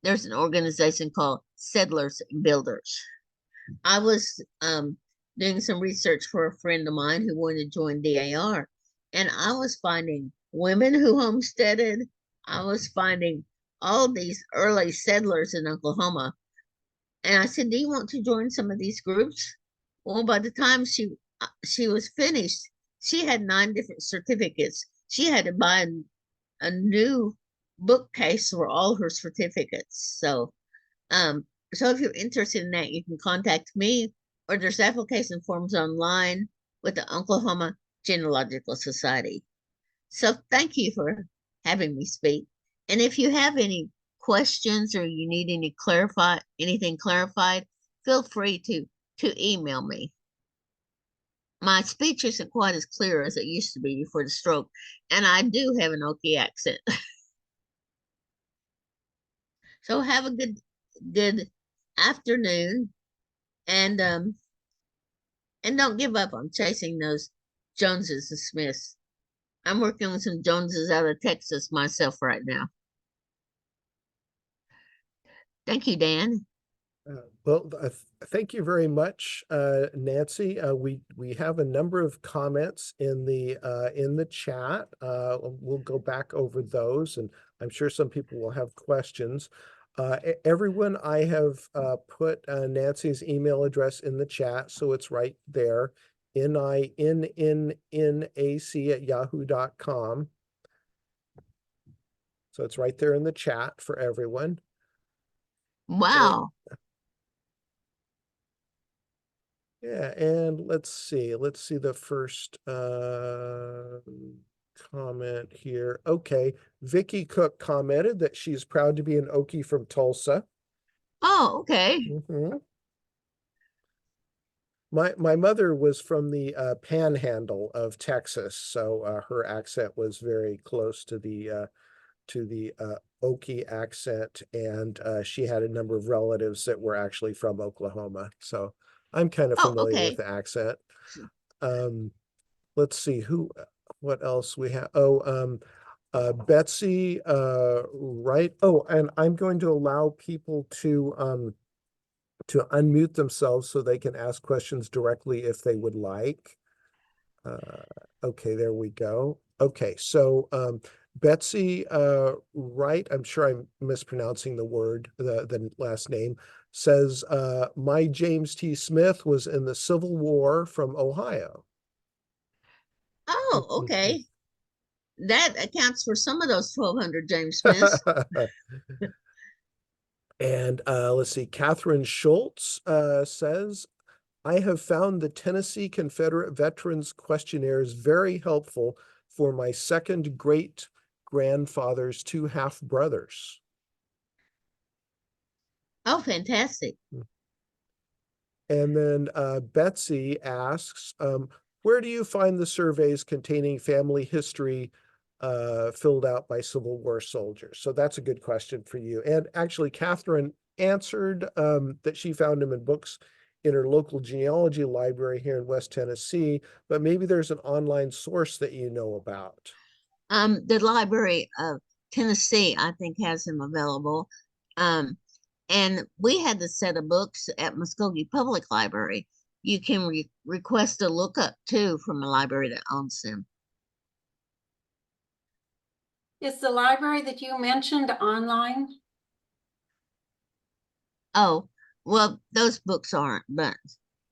there's an organization called Settlers and Builders. I was doing some research for a friend of mine who wanted to join DAR, and I was finding women who homesteaded. I was finding all these early settlers in Oklahoma. And I said, do you want to join some of these groups? Well, by the time she was finished, she had 9 different certificates. She had to buy a new bookcase for all her certificates. So, so if you're interested in that, you can contact me, or there's application forms online with the Oklahoma Genealogical Society. So thank you for having me speak. And if you have any questions or you need anything clarified, feel free to email me. My speech isn't quite as clear as it used to be before the stroke, and I do have an Okie accent. So have a good afternoon, and don't give up on chasing those Joneses and Smiths. I'm working with some Joneses out of Texas myself right now. Thank you, Dan. Well, thank you very much, Nancy. We have a number of comments in the chat. We'll go back over those, and I'm sure some people will have questions. Everyone, I have put Nancy's email address in the chat, so it's right there, ninnnac@yahoo.com. So it's right there in the chat for everyone. Wow. Yeah, and let's see the first comment here. Okay, Vicky Cook commented that she's proud to be an Okie from Tulsa. Oh, okay. My mother was from the panhandle of Texas, so her accent was very close to the Okie accent, and she had a number of relatives that were actually from Oklahoma. So I'm kind of Oh, familiar okay. with the accent. Let's see what else we have. Oh, Betsy, right. Oh, and I'm going to allow people to unmute themselves so they can ask questions directly if they would like. Okay, there we go. Okay, so Betsy, right, I'm sure I'm mispronouncing the word, the last name, says, my James T. Smith was in the Civil War from Ohio. Oh, okay. That accounts for some of those 1,200 James Smiths. And let's see, Catherine Schultz says, I have found the Tennessee Confederate Veterans Questionnaires very helpful for my second great-grandfather's 2 half-brothers. Oh, fantastic. And then Betsy asks, where do you find the surveys containing family history filled out by Civil War soldiers. So that's a good question for you. And actually, Catherine answered that she found them in books in her local genealogy library here in West Tennessee, but maybe there's an online source that you know about. The Library of Tennessee, I think, has them available. Um, and we had the set of books at Muskogee Public Library. You can request a lookup too from a library that owns them. Is the library that you mentioned online? Oh, well, those books aren't, but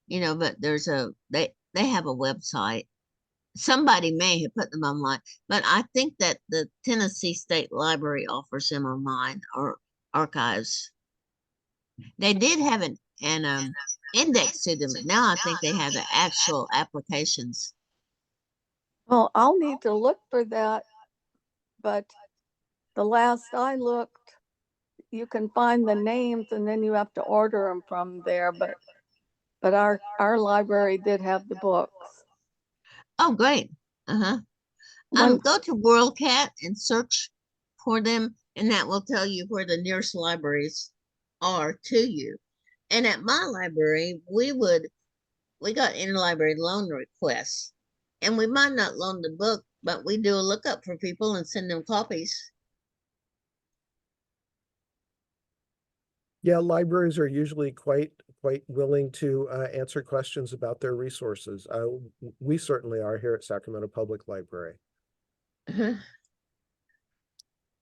but they have a website. Somebody may have put them online, but I think that the Tennessee State Library offers them online or archives. They did have an index to them, but now I think they have the actual applications. Well, I'll need to look for that, but the last I looked, you can find the names and then you have to order them from there, but our library did have the books. Oh, great. Uh-huh. Go to WorldCat and search for them, and that will tell you where the nearest libraries are to you. And at my library, we got interlibrary loan requests, and we might not loan the book, but we do a lookup for people and send them copies. Yeah, libraries are usually quite willing to answer questions about their resources. We certainly are here at Sacramento Public Library.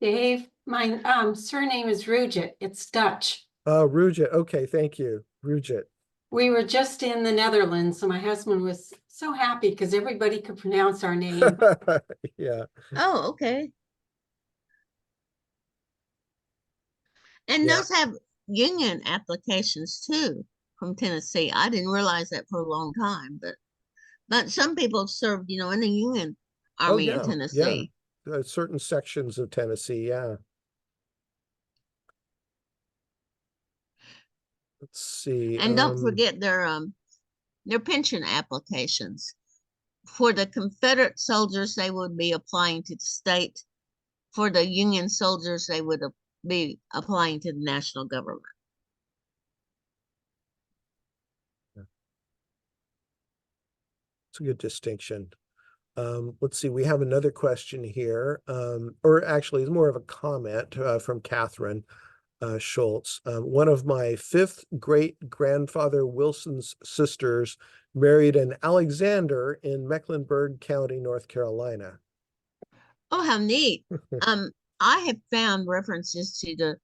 Dave, my surname is Rugit. It's Dutch. Rugit. Okay, thank you, Rugit. We were just in the Netherlands, so my husband was so happy because everybody could pronounce our name. Yeah. Oh, okay. And Yeah. those have union applications too from Tennessee. I didn't realize that for a long time, but some people have served, in the Union Army in Tennessee. Yeah. Certain sections of Tennessee, yeah. Let's see. And don't forget their pension applications. For the Confederate soldiers, they would be applying to the state. For the Union soldiers, they would be applying to the national government. It's a good distinction. Let's see, we have another question here, or actually it's more of a comment from Catherine Schultz. One of my fifth great-grandfather Wilson's sisters married an Alexander in Mecklenburg County, North Carolina. Oh, how neat. I have found references to the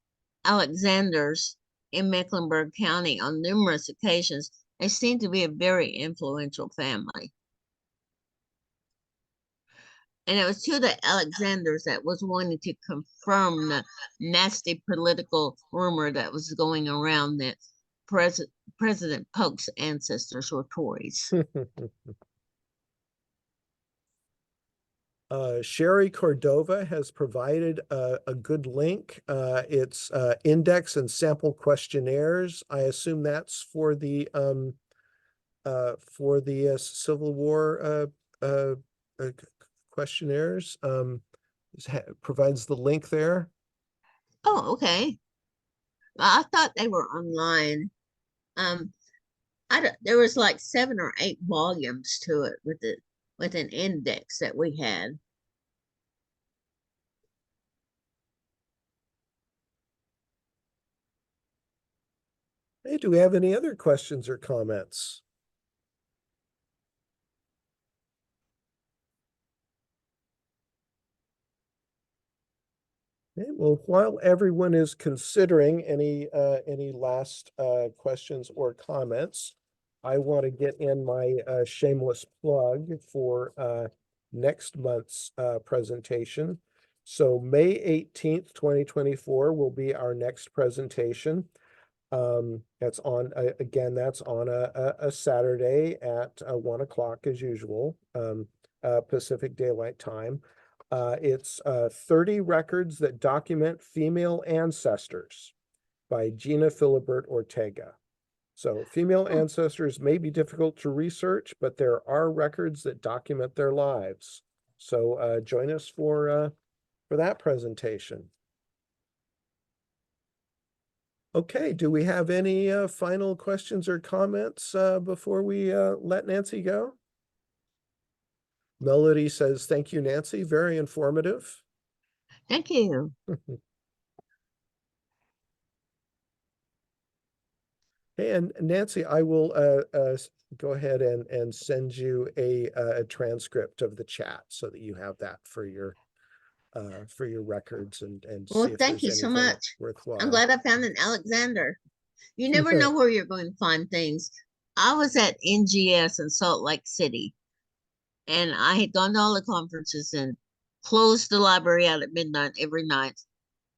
Alexanders in Mecklenburg County on numerous occasions. They seem to be a very influential family. And it was to the Alexanders that was wanting to confirm the nasty political rumor that was going around that President Polk's ancestors were Tories. Sherry Cordova has provided a good link. It's index and sample questionnaires. I assume that's for the Civil War questionnaires. Provides the link there. Oh, okay. I thought they were online. There was like 7 or 8 volumes to it with an index that we had. Hey, do we have any other questions or comments? Okay, well, while everyone is considering any last questions or comments, I want to get in my shameless plug for next month's presentation. So May 18th, 2024 will be our next presentation. That's on again, that's on a Saturday at 1 o'clock as usual, Pacific Daylight Time. It's 30 records that document female ancestors by Gina Philibert Ortega. So female ancestors may be difficult to research, but there are records that document their lives. So join us for that presentation. Okay, do we have any final questions or comments before we let Nancy go? Melody says, thank you, Nancy. Very informative. Thank you. Hey, and Nancy, I will go ahead and send you a transcript of the chat so that you have that for your records and Well, see if thank there's you so anything much. worthwhile. I'm glad I found an Alexander. You never know where you're going to find things. I was at NGS in Salt Lake City, and I had gone to all the conferences and closed the library out at midnight every night.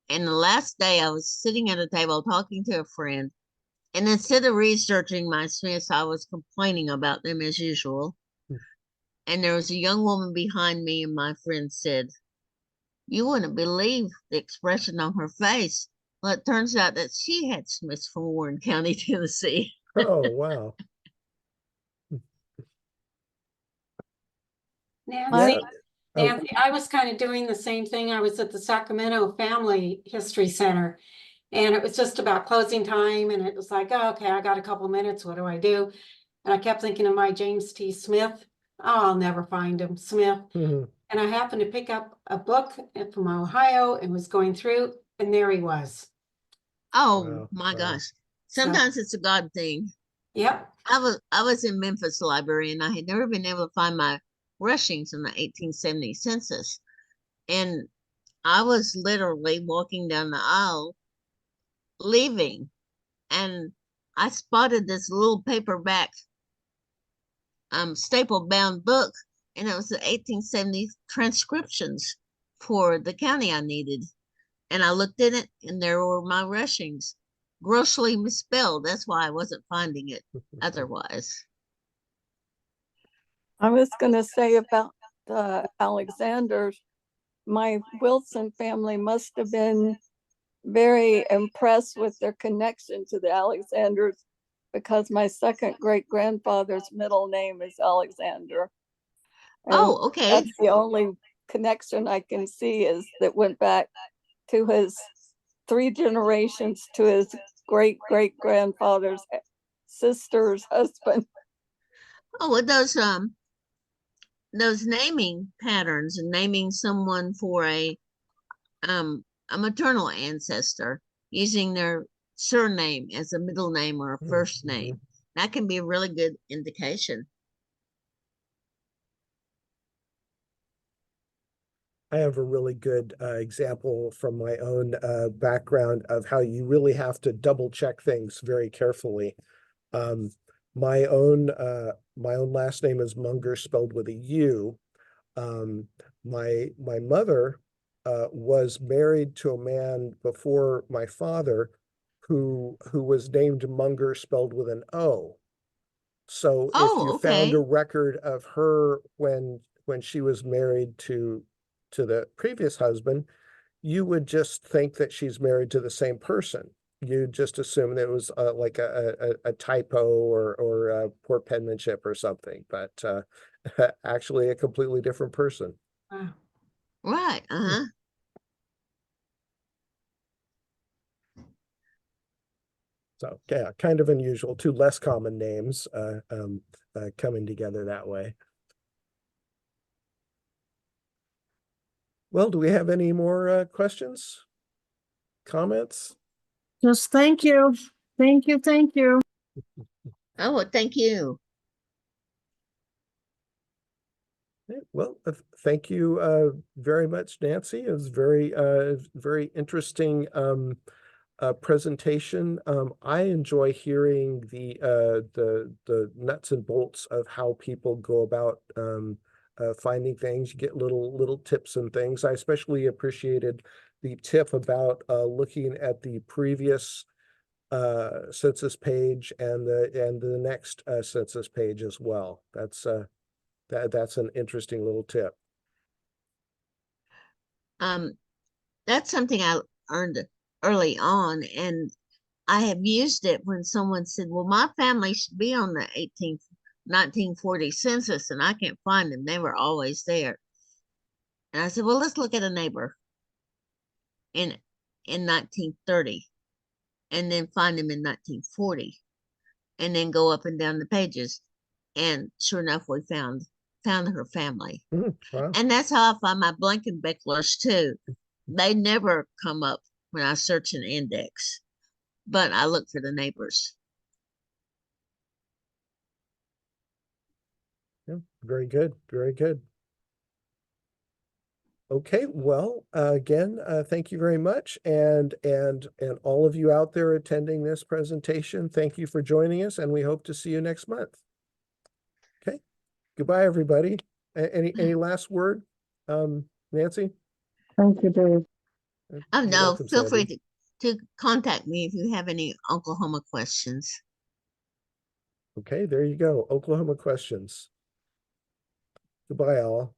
And the last day, I was sitting at a table talking to a friend, and instead of researching my Smiths, I was complaining about them as usual. And there was a young woman behind me, and my friend said, "You wouldn't believe the expression on her face." Well, it turns out that she had Smiths from Warren County, Tennessee. Oh, wow. Nancy, Oh, Nancy, I was kind of doing the same thing. I was at the Sacramento Family History Center, and it was just about closing time, and it was like, oh, okay, I got a couple minutes. What do I do? And I kept thinking of my James T. Smith. Oh, I'll never find him, Smith. mhm. And I happened to pick up a book from Ohio and was going through, and there he was. Oh Wow, my wow. gosh. Sometimes it's a God thing. Yep. I was in Memphis Library, and I had never been able to find my Rushings in the 1870 census. And I was literally walking down the aisle leaving, and I spotted this little paperback staple bound book, and it was the 1870 transcriptions for the county I needed. And I looked in it, and there were my Rushings, grossly misspelled. That's why I wasn't finding it otherwise. I was going to say about the Alexanders, my Wilson family must have been very impressed with their connection to the Alexanders because my second great grandfather's middle name is Alexander. And Oh, okay. that's the only connection I can see is that went back to his 3 generations to his great great grandfather's sister's husband. Oh, with those naming patterns and naming someone for a maternal ancestor using their surname as a middle name or a first name, that can be a really good indication. I have a really good example from my own background of how you really have to double check things very carefully. My own last name is Munger, spelled with a U. My mother was married to a man before my father who was named Munger, spelled with an O. So if Oh, you found a okay. record of her when she was married to the previous husband, you would just think that she's married to the same person. You just assume that it was like a typo or poor penmanship or something, but actually a completely different person. Wow. Right. Uh-huh. So yeah, kind of unusual. 2 less common names coming together that way. Well, do we have any more questions? Comments? Just thank you. Thank you. Thank you. Oh, well, thank you. Well, thank you very much, Nancy. It was very interesting presentation. I enjoy hearing the nuts and bolts of how people go about finding things. You get little tips and things. I especially appreciated the tip about looking at the previous census page and the next census page as well. That's an interesting little tip. That's something I learned early on, and I have used it when someone said, well, my family should be on the 1940 census, and I can't find them. They were always there. And I said, well, let's look at a neighbor in 1930 and then find him in 1940 and then go up and down the pages. And sure enough, we found her family. Wow. And that's how I find my Blankenbecklers too. They never come up when I search an index, but I look for the neighbors. Yeah, very good, very good. Okay, well, again, thank you very much. And all of you out there attending this presentation, thank you for joining us, and we hope to see you next month. Okay, goodbye, everybody. Any last word, Nancy? Thank you, Dave. Oh You're no, welcome, feel free Sandy. to contact me if you have any Oklahoma questions. Okay, there you go. Oklahoma questions. Goodbye, all.